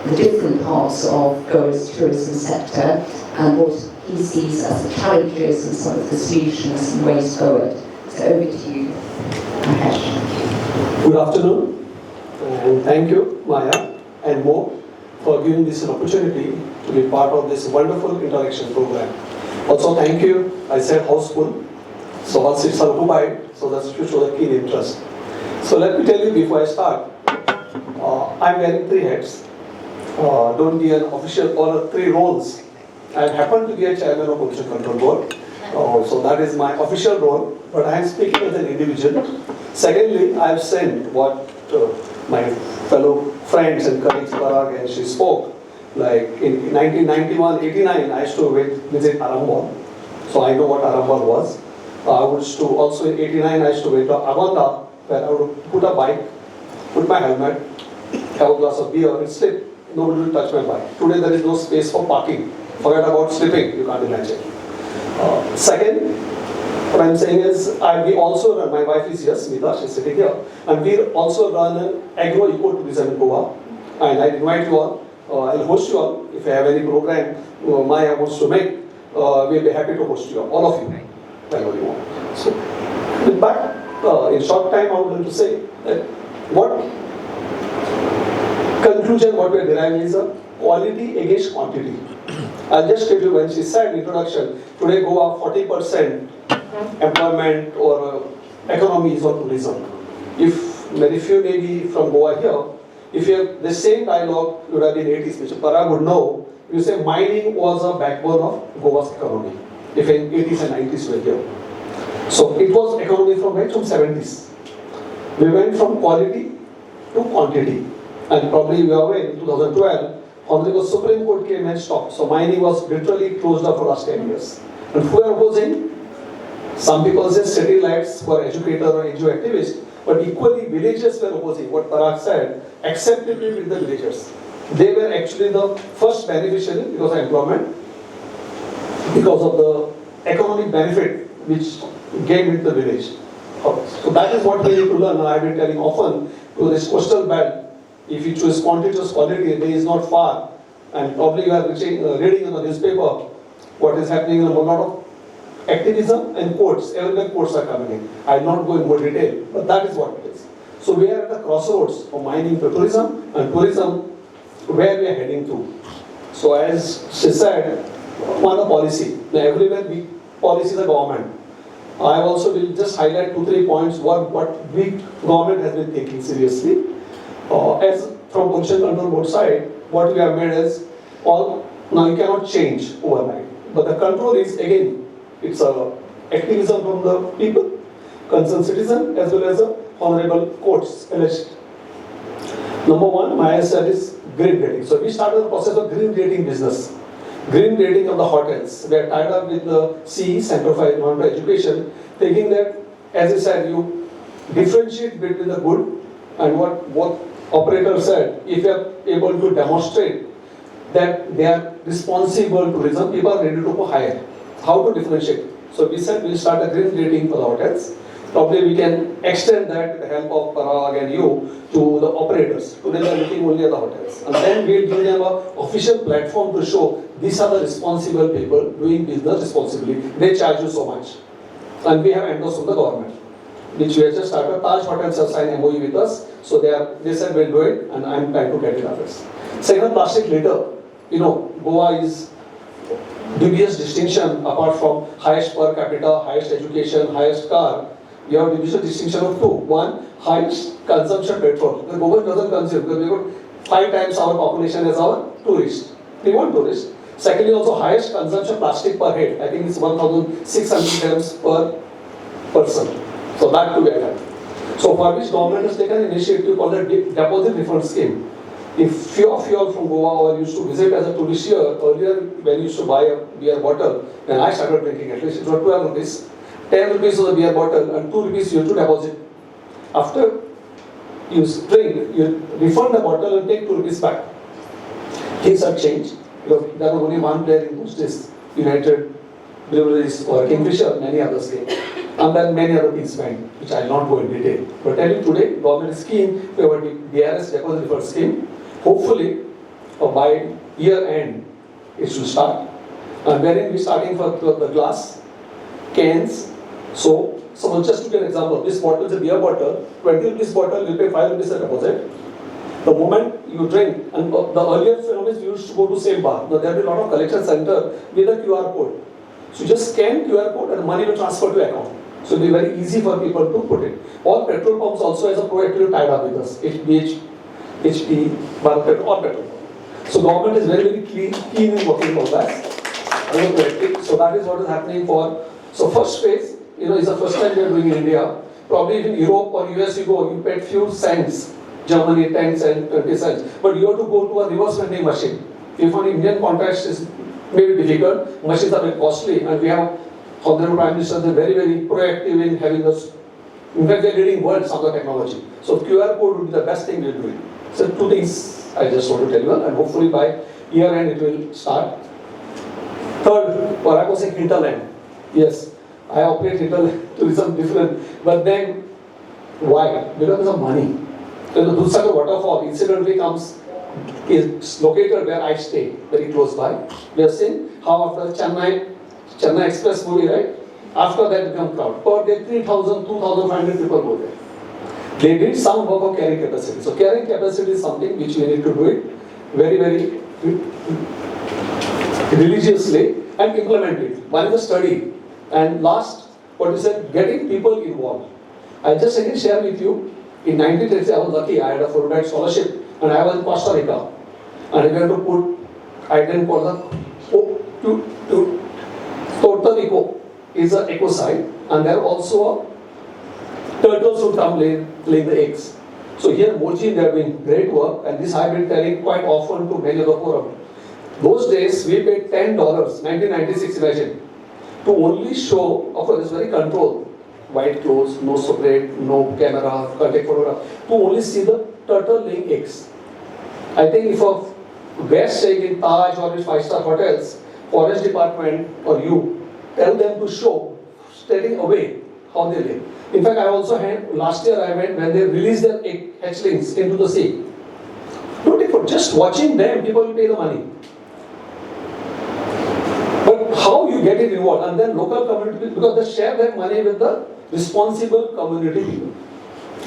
[SPEAKER 1] the different parts of Goa's tourism sector and what he sees as the challenges and some of the solutions and ways forward. So over to you, Mahesh.
[SPEAKER 6] Good afternoon, and thank you, Maya and Mo, for giving this an opportunity to be part of this wonderful interaction program. Also, thank you, I said houseful, so all seats are occupied, so that's to show the keen interest. So let me tell you before I start, I'm wearing 3 hats. Don't be an official or 3 roles. I happen to be a chairman of Pollution Control Board. So that is my official role, but I am speaking as an individual. Secondly, I have sent what my fellow friends and colleagues Parag and she spoke. Like in 1991-89, I used to visit Arambol, so I know what Arambol was. I used to also in 89, I used to visit Avanda, where I would put a bike, put my helmet, have a glass of beer, and slip. Nobody will touch my bike. Today there is no space for parking. Forget about slipping, you can't imagine. Second, what I'm saying is, we also run, my wife is here, Mitra, she's sitting here, and we also run an agro-ecotourism in Goa, and I invite you all, I'll host you all, if you have any program Maya wants to make, we'll be happy to host you all of you, whenever you want. So, but in short time I would like to say that what conclusion what we are deriving is a quality against quantity. I'll just tell you when she said in introduction, today Goa 40% employment or economy is on tourism. If very few maybe from Goa here, if you have the same dialogue, you would have been 80s, which Parag would know, you say mining was a backbone of Goa's economy. If in 80s and 90s were here. So it was economy from right from 70s. We went from quality to quantity. And probably we are aware in 2012, Honorable Supreme Court came and stopped. So mining was literally closed up for last 10 years. And who are opposing? Some people say city lights were educator or NGO activists, but equally villagers were opposing. What Parag said, accepted it with the villagers. They were actually the first beneficiary because of employment, because of the economic benefit which gained with the village. So that is what we need to learn. I've been telling often to this coastal belt, if you choose quantity or quality, it is not far. And probably you are reading in the newspaper what is happening in a lot of activism and courts. Everywhere courts are coming in. I will not go in more detail, but that is what it is. So we are at the crossroads of mining to tourism, and tourism where we are heading to. So as she said, one policy. Now everywhere policy is the government. I also will just highlight 2-3 points what we government has been taking seriously. As from pollution control board side, what we have made is now you cannot change overnight, but the control is again, it's a activism from the people, concerned citizen as well as the honorable courts alleged. Number one, Maya said is green rating. So we started the process of green rating business. Green rating of the hotels. We are tied up with the CE, Center for Environmental Education, thinking that, as I said, you differentiate between the good and what operator said. If you are able to demonstrate that they are responsible tourism, people are ready to go higher. How to differentiate? So we said we'll start a green rating for the hotels. Probably we can extend that with the help of Parag and you to the operators. Today they are looking only at the hotels. And then we'll give them an official platform to show these are the responsible people doing business responsibly. They charge you so much. And we have endorsed from the government, which we have just started. Taj Hotels have signed MOG with us. So they said we'll do it, and I'm trying to get it others. Second, plastic litter. Goa is dubious distinction apart from highest per capita, highest education, highest car. You have dubious distinction of two. One, highest consumption petrol. The Goa doesn't consume because we got 5 times our population as our tourists. We want tourists. Secondly, also highest consumption plastic per head. I think it's 1,600 grams per person. So that to be added. So for which government has taken an initiative called the deposit refund scheme. If few of you all from Goa or used to visit as a tourist here, earlier when you used to buy a beer bottle, when I started drinking at least it was 12 rupees, 10 rupees was a beer bottle and 2 rupees you have to deposit. After you drink, you refund the bottle and take 2 rupees back. Things have changed. There was only one player in those days, United Breweries or Kingfisher, many others came. And then many other things went, which I will not go in detail. But tell you today, government scheme, we have a DRS deposit refund scheme. Hopefully, by year end, it should start. And wherein we starting for the glass, cans. So just to give an example, this bottle is a beer bottle, 20 rupees bottle, you pay 5 rupees a deposit. The moment you drink, and the earlier phenomenon, we used to go to same bar. Now there will be a lot of collection center with a QR code. So just scan QR code and money will transfer to account. So it will be very easy for people to put it. All petrol pumps also has a proactive tied up with us. HP, Bharat or petrol pump. So government is very keen in working on that. So that is what is happening for. So first phase, is the first time we are doing in India. Probably in Europe or US you go, you pay few cents. Germany 10 cents, 20 cents. But you have to go to a reverse vending machine. If an Indian context is maybe difficult, machines are very costly, and we have Honorable Prime Minister is very proactive in having us. In fact, they are leading world on the technology. So QR code would be the best thing we are doing. So 2 things I just want to tell you, and hopefully by year end it will start. Third, Parag was saying hinterland. Yes, I operate hinterland tourism different, but then why? Because of money. The Dudhsagar waterfall incidentally is located where I stay, very close by. We have seen how after Chennai Express movie, right? After that become crowd. Per day 3,000, 2,500 people go there. They did some work of carrying capacity. So carrying capacity is something which we need to do it very religiously and implement it. One is the study. And last, what you said, getting people involved. I just again share with you. In 1930, I was lucky, I had a Fulbright scholarship, and I was in Costa Rica. And we had to put, I didn't call the Puerto Rico is an eco site, and there are also turtles who come laying the eggs. So here, MOG, they are doing great work, and this I have been telling quite often to many of the forum. Those days, we paid $10, 1996, imagine, to only show, of course, it's very controlled. White clothes, no separate, no camera, can't take photograph, to only see the turtle laying eggs. I think if a guest staying in Taj or in 5-star hotels, forest department or you, tell them to show, staying away, how they live. In fact, I also had, last year I went when they released their egg hatchlings into the sea. Don't take for just watching them, people will pay the money. But how you get it involved, and then local community, because they share that money with the responsible community people.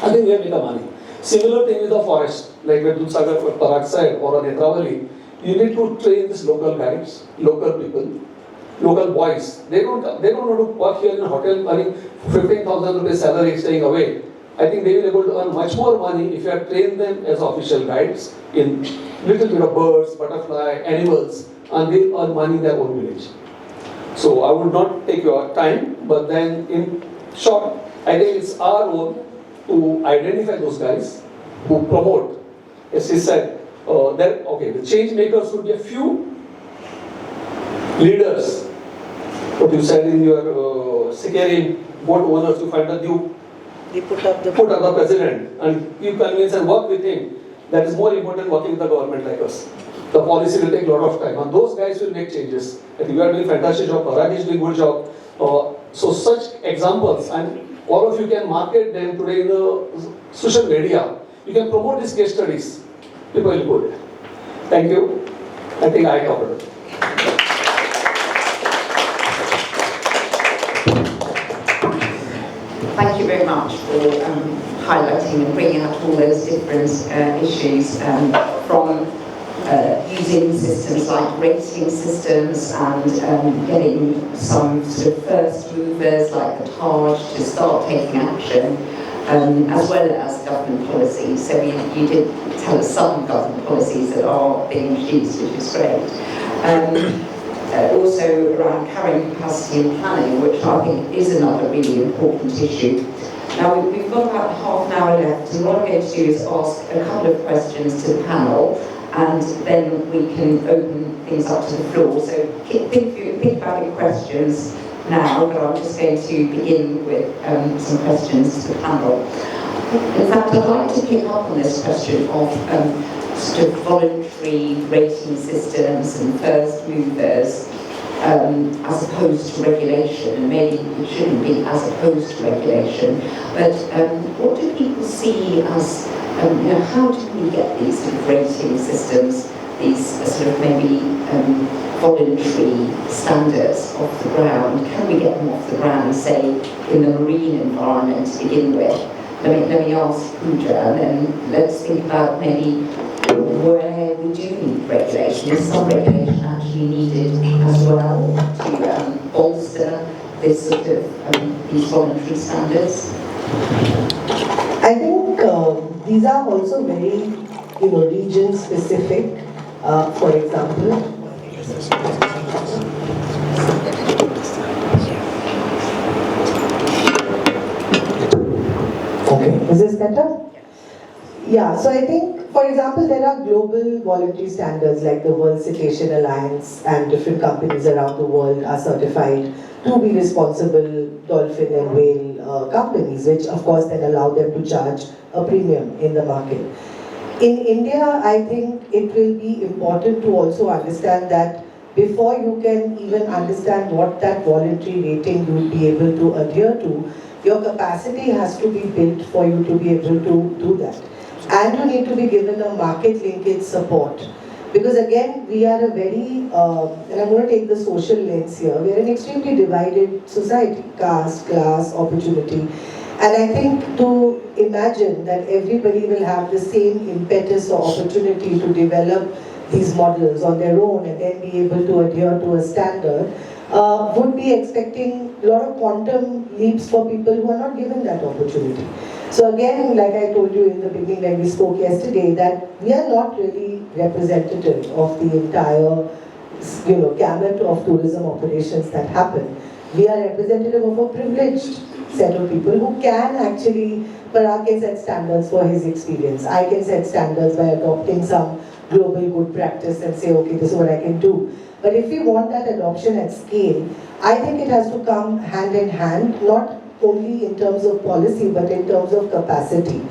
[SPEAKER 6] I think they make the money. Similar thing with the forest, like when Dudhsagar Parag said, or a Netravali, you need to train these local guides, local people, local boys. They don't want to work here in a hotel earning 15,000 rupees salary staying away. I think they will be able to earn much more money if you have trained them as official guides in little bit of birds, butterfly, animals, and they earn money in their own village. So I would not take your time, but then in short, I think it's our role to identify those guys who promote. As he said, the change makers would be a few leaders. What you said in your securing boat owners, you find that you put up the president and you convince and work with him. That is more important than working with the government like us. The policy will take a lot of time, and those guys will make changes. I think we are doing a fantastic job. Parag is doing a good job. So such examples, and all of you can market them today in the social media. You can promote these case studies. People will go there. Thank you. I think I covered it.
[SPEAKER 1] Thank you very much for highlighting and bringing out all those different issues from using systems like rating systems and getting some sort of first movers like the Taj to start taking action, as well as government policies. So you did tell us some government policies that are being introduced, which is great. Also around carrying capacity and planning, which I think is another really important issue. Now we've got about half an hour left, and what I'm going to do is ask a couple of questions to the panel, and then we can open things up to the floor. So think about your questions now, but I'm just going to begin with some questions to the panel. In fact, I'd like to pick up on this question of sort of voluntary rating systems and first movers as opposed to regulation, and maybe it shouldn't be as opposed to regulation, but what do people see as, how do we get these sort of rating systems, these sort of maybe voluntary standards off the ground? Can we get them off the ground, say, in the marine environment to begin with? Let me ask Puja, and then let's think about maybe where we do need regulation. Is some regulation actually needed as well to bolster this sort of these voluntary standards?
[SPEAKER 2] I think these are also very, region specific. For example, okay, is this better? Yeah, so I think, for example, there are global voluntary standards like the World Cetacean Alliance, and different companies around the world are certified to be responsible dolphin and whale companies, which of course then allow them to charge a premium in the market. In India, I think it will be important to also understand that before you can even understand what that voluntary rating you will be able to adhere to, your capacity has to be built for you to be able to do that. And you need to be given a market linkage support. Because again, we are a very, and I'm going to take the social lens here, we are an extremely divided society, caste, class, opportunity. And I think to imagine that everybody will have the same impetus or opportunity to develop these models on their own and then be able to adhere to a standard would be expecting a lot of quantum leaps for people who are not given that opportunity. So again, like I told you in the beginning when we spoke yesterday, that we are not really representative of the entire, gamut of tourism operations that happen. We are representative of a privileged set of people who can actually, Parag can set standards for his experience. I can set standards by adopting some global good practice and say, okay, this is what I can do. But if we want that adoption at scale, I think it has to come hand in hand, not only in terms of policy, but in terms of capacity.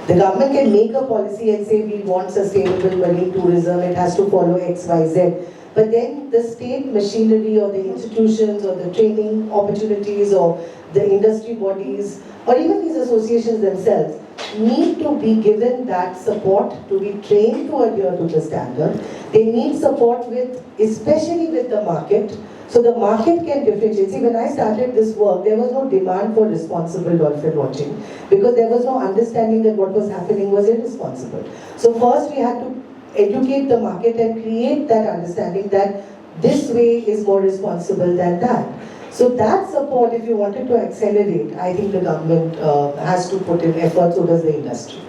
[SPEAKER 2] The government can make a policy and say we want sustainable marine tourism, it has to follow X, Y, Z. But then the state machinery or the institutions or the training opportunities or the industry bodies or even these associations themselves need to be given that support to be trained to adhere to the standard. They need support with, especially with the market, so the market can differentiate. See, when I started this work, there was no demand for responsible dolphin watching because there was no understanding that what was happening was irresponsible. So first we had to educate the market and create that understanding that this way is more responsible than that. So that support, if you wanted to accelerate, I think the government has to put in effort, so does the industry.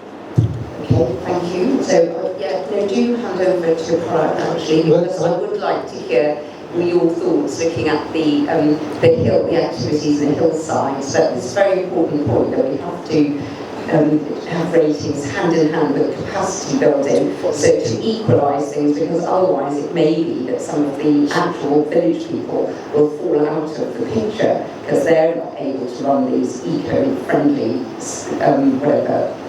[SPEAKER 1] Okay, thank you. So, do hand over to Parag actually, because I would like to hear your thoughts looking at the activities in the hillsides. But it's a very important point that we have to have ratings hand in hand with capacity building, so to equalise things, because otherwise it may be that some of the actual village people will fall out of the picture because they're not able to run these eco-friendly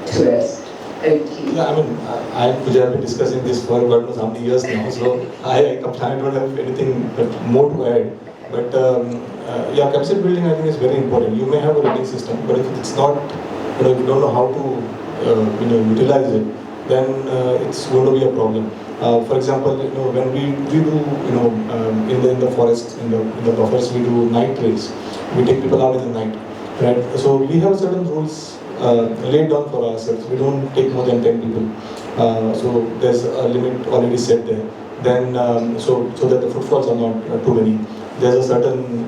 [SPEAKER 1] tours.
[SPEAKER 5] Yeah, I mean, I and Puja have been discussing this for God knows how many years now, so I don't have anything but more to add. But yeah, capacity building I think is very important. You may have a rating system, but if it's not, if you don't know how to utilize it, then it's going to be a problem. For example, when we do in the forest, in the buffers, we do night trails. We take people out in the night, right? So we have certain rules laid down for ourselves. We don't take more than 10 people. So there's a limit already set there. Then so that the footfalls are not too many. There's a certain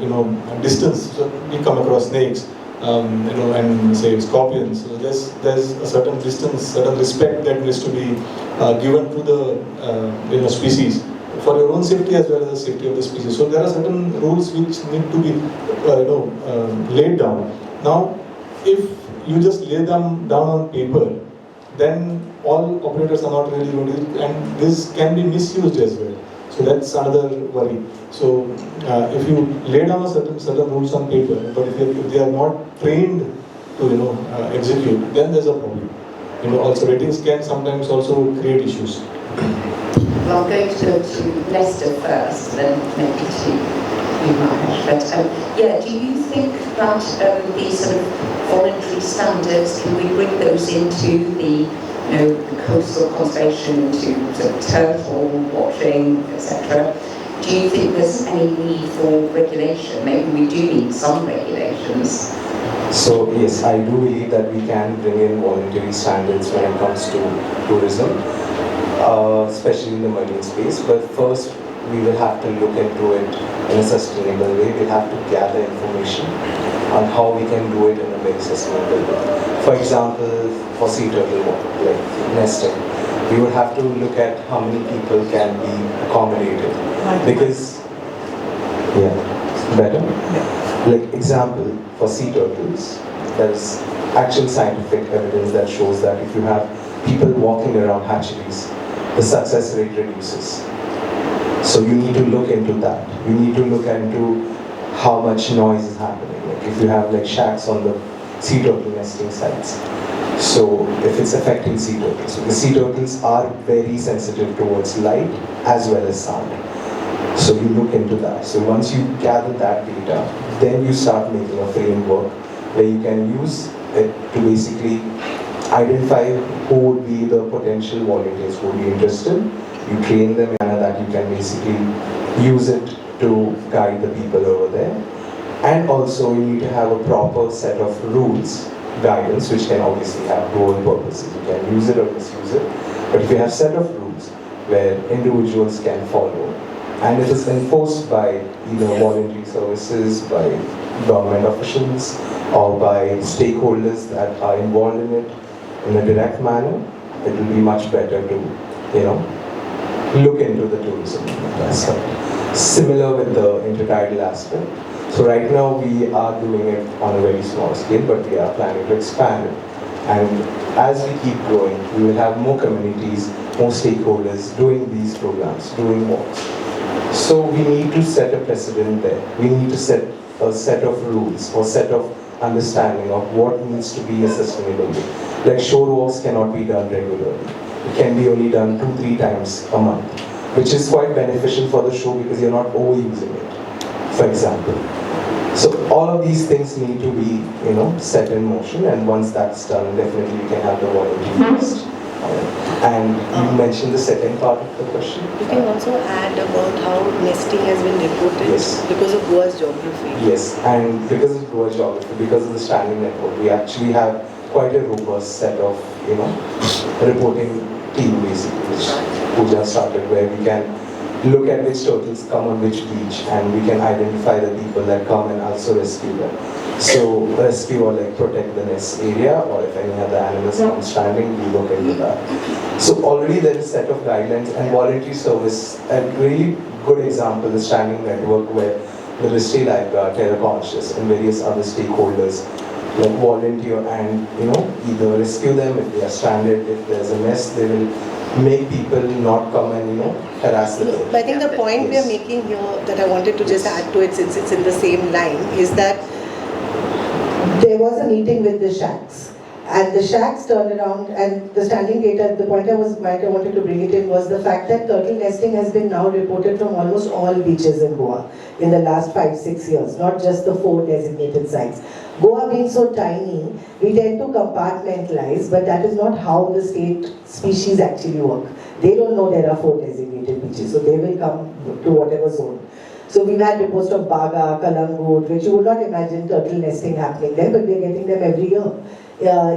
[SPEAKER 5] distance. So we come across snakes, and say scorpions. So there's a certain distance, certain respect that needs to be given to the species for your own safety as well as the safety of the species. So there are certain rules which need to be laid down. Now, if you just lay them down on paper, then all operators are not really going to do it, and this can be misused as well. So that's another worry. So if you lay down certain rules on paper, but if they are not trained to execute, then there's a problem. Also ratings can sometimes also create issues.
[SPEAKER 1] Well, I'm going to go to Nester first, then maybe to you, Mahesh. But do you think that these sort of voluntary standards, can we bring those into the coastal conservation, to sort of turtle watching, etc.? Do you think there's any need for regulation? Maybe we do need some regulations.
[SPEAKER 4] So yes, I do believe that we can bring in voluntary standards when it comes to tourism, especially in the marine space. But first, we will have to look into it in a sustainable way. We'll have to gather information on how we can do it in a very sustainable way. For example, for sea turtle, like Nester, we would have to look at how many people can be accommodated. Because, better? Like example, for sea turtles, there is actual scientific evidence that shows that if you have people walking around hatcheries, the success rate reduces. So you need to look into that. You need to look into how much noise is happening. Like if you have like shacks on the sea turtle nesting sites. So if it's affecting sea turtles. So the sea turtles are very sensitive towards light as well as sound. So you look into that. So once you gather that data, then you start making a framework where you can use it to basically identify who would be the potential volunteers who would be interested. You train them in a manner that you can basically use it to guide the people over there. And also you need to have a proper set of rules, guidance, which can obviously have dual purposes. You can use it or misuse it. But if you have set of rules where individuals can follow, and it is enforced by either voluntary services, by government officials, or by stakeholders that are involved in it in a direct manner, it will be much better to, look into the tourism aspect. Similar with the intertidal aspect. So right now we are doing it on a very small scale, but we are planning to expand it. And as we keep growing, we will have more communities, more stakeholders doing these programs, doing walks. So we need to set a precedent there. We need to set a set of rules or set of understanding of what needs to be a sustainable way. Like shore walks cannot be done regularly. It can be only done 2-3 times a month, which is quite beneficial for the shore because you're not overusing it, for example. So all of these things need to be, set in motion, and once that's done, definitely you can have the voluntary list. And you mentioned the second part of the question.
[SPEAKER 7] You can also add about how nesting has been reported because of Goa's geography.
[SPEAKER 4] Yes, and because of Goa's geography, because of the standing network, we actually have quite a robust set of, reporting team basically, which Puja started, where we can look at which turtles come on which beach, and we can identify the people that come and also rescue them. So rescue or like protect the nest area, or if any other animals come stranding, we look into that. So already there is a set of guidelines and voluntary service. A really good example is Standing Network, where the Mystery Lifeguard, Terra Conscious, and various other stakeholders like volunteer and either rescue them if they are stranded. If there's a nest, they will make people not come and harass them.
[SPEAKER 7] But I think the point we are making here that I wanted to just add to it, since it's in the same line, is that
[SPEAKER 2] there was a meeting with the shacks, and the shacks turned around, and the standing data, the point I wanted to bring it in was the fact that turtle nesting has been now reported from almost all beaches in Goa in the last 5-6 years, not just the 4 designated sites. Goa being so tiny, we tend to compartmentalize, but that is not how the state species actually work. They don't know there are 4 designated beaches, so they will come to whatever zone. So we've had reports of Baga, Kalangut, which you would not imagine turtle nesting happening there, but we're getting them every year,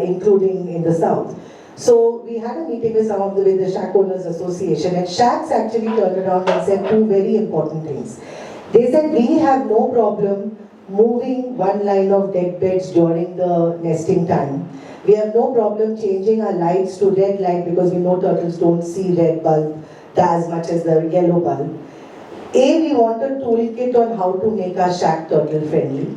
[SPEAKER 2] including in the south. So we had a meeting with with the Shack Owners Association, and Shacks actually turned around and said 2 very important things. They said we have no problem moving one line of deck beds during the nesting time. We have no problem changing our lights to red light because we know turtles don't see red bulb as much as the yellow bulb. We want a toolkit on how to make our shack turtle friendly.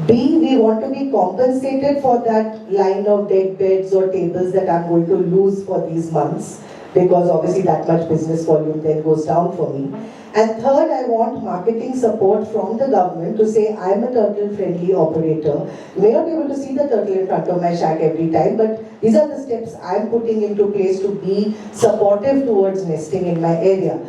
[SPEAKER 2] B, we want to be compensated for that line of deck beds or tables that I'm going to lose for these months, because obviously that much business volume then goes down for me. And third, I want marketing support from the government to say I'm a turtle friendly operator. You may not be able to see the turtle in front of my shack every time, but these are the steps I'm putting into place to be supportive towards nesting in my area.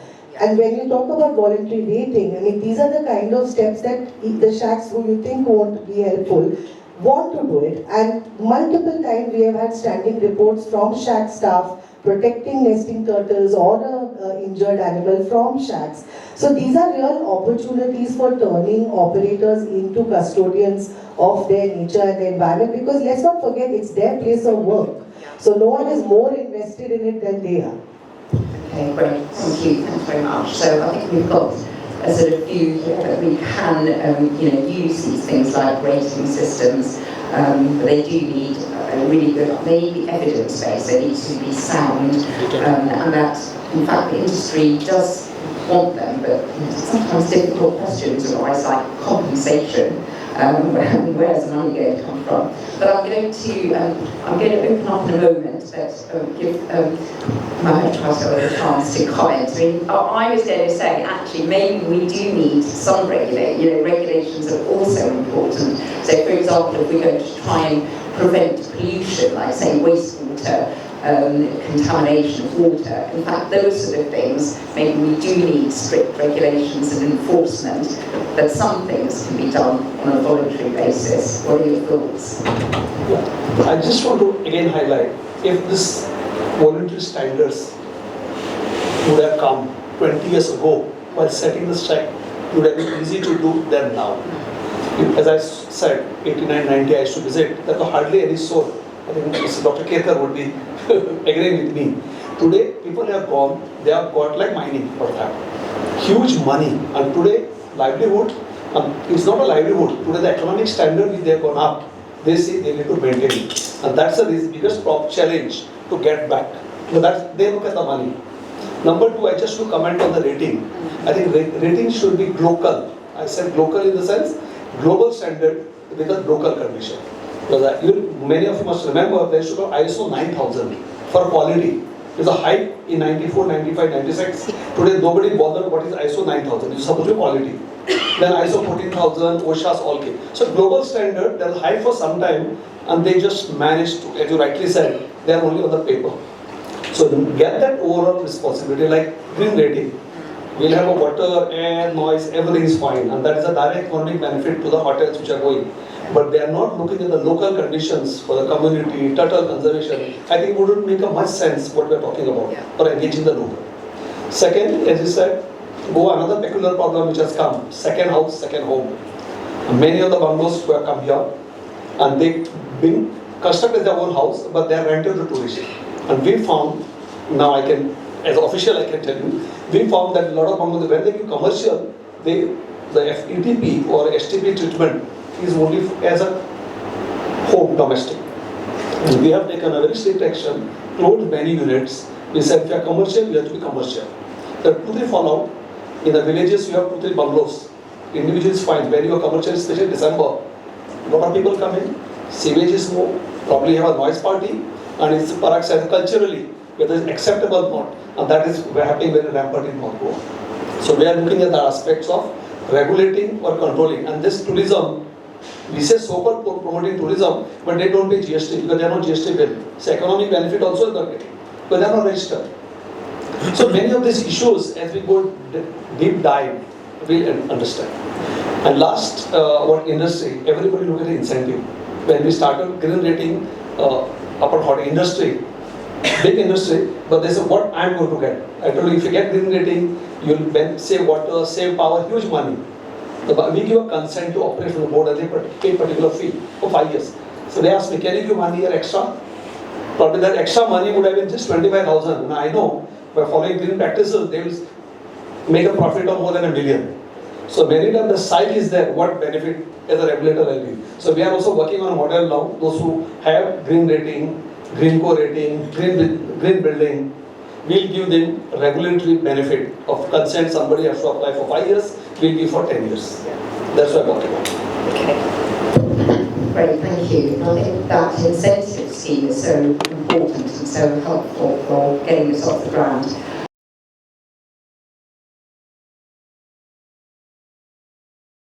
[SPEAKER 2] And when you talk about voluntary waiting, I mean, these are the kind of steps that the shacks who you think won't be helpful want to do it. And multiple times we have had standing reports from shack staff protecting nesting turtles or the injured animal from shacks. So these are real opportunities for turning operators into custodians of their nature and the environment, because let's not forget it's their place of work. So no one is more invested in it than they are.
[SPEAKER 1] Okay, great. Thank you. Thanks very much. So I think we've got a sort of view here that we can, use these things like rating systems, but they do need really good, they need the evidence base, they need to be sound, and that, in fact, the industry does want them, but sometimes difficult questions arise like compensation. Where's the money going to come from? But I'm going to open up in a moment, but give Mahesh Patil a chance to comment. I mean, I was going to say, actually, maybe we do need some regulations are also important. So, for example, if we're going to try and prevent pollution, like say wastewater, contamination of water. In fact, those sort of things, maybe we do need strict regulations and enforcement, but some things can be done on a voluntary basis. What are your thoughts?
[SPEAKER 6] Yeah. I just want to again highlight, if this voluntary standards would have come 20 years ago while setting the strike, it would have been easy to do them now. As I said, 89, 90 I used to visit, there was hardly any soul. I think Dr. Kerkar would be agreeing with me. Today, people have gone, they have got like mining for that. Huge money. And today, livelihood, it's not a livelihood. Today, the economic standard which they have gone up, they say they need to maintain it. And that's the biggest challenge to get back. So that's, they look at the money. Number 2, I just to comment on the rating. I think rating should be local. I said local in the sense, global standard with a local condition. Because many of you must remember there should be ISO 9000 for quality. There's a hype in 94, 95, 96. Today nobody bothered what is ISO 9000. It's supposed to be quality. Then ISO 14000, OSHA's all came. So global standard, there's hype for some time, and they just managed to, as you rightly said, they are only on the paper. So get that overall responsibility like green rating. We'll have a water, air, noise, everything is fine, and that is a direct economic benefit to the hotels which are going. But they are not looking at the local conditions for the community, turtle conservation. I think it wouldn't make a much sense what we are talking about, or engaging the local. Second, as you said, another peculiar problem which has come, second house, second home. Many of the bungalows who have come here, and they've been constructed their own house, but they are rented to tourists. And we found, now I can as official I can tell you, we found that a lot of bungalows, when they give commercial, the ETP or STP treatment is only as a home domestic. And we have taken a very strict action, closed many units. We said if you are commercial, you have to be commercial. There are 2-3 fallout. In the villages, you have 2-3 bungalows. Individuals find when you are commercial, especially December, a lot of people come in, sewage is more, probably have a noise party, and it's Parag said culturally whether it's acceptable or not, and that is happening very rampant in North Goa. So we are looking at the aspects of regulating or controlling, and this tourism, we say so-called promoting tourism, but they don't pay GST because they are not GST bill. So economic benefit also is not getting, but they are not registered. So many of these issues, as we go deep dive, we'll understand. And last, what industry, everybody look at the incentive. When we started green rating, upon hot industry, big industry, but they said what I'm going to get. I told you if you get green rating, you'll save water, save power, huge money. We give a consent to operate from the board and they pay particular fee for 5 years. So they asked me, can you give 1 year extra? Probably that extra money would have been just 25,000. And I know by following green practices, they will make a profit of more than $1 million. So many times the site is there, what benefit as a regulator will be. So we are also working on a model now, those who have green rating, green co-rating, green building, we'll give them regulatory benefit of consent. Somebody has to apply for 5 years, we'll give for 10 years. That's what I'm working on.
[SPEAKER 1] Okay. Great, thank you. I think that incentive scheme is so important and so helpful for getting this off the ground.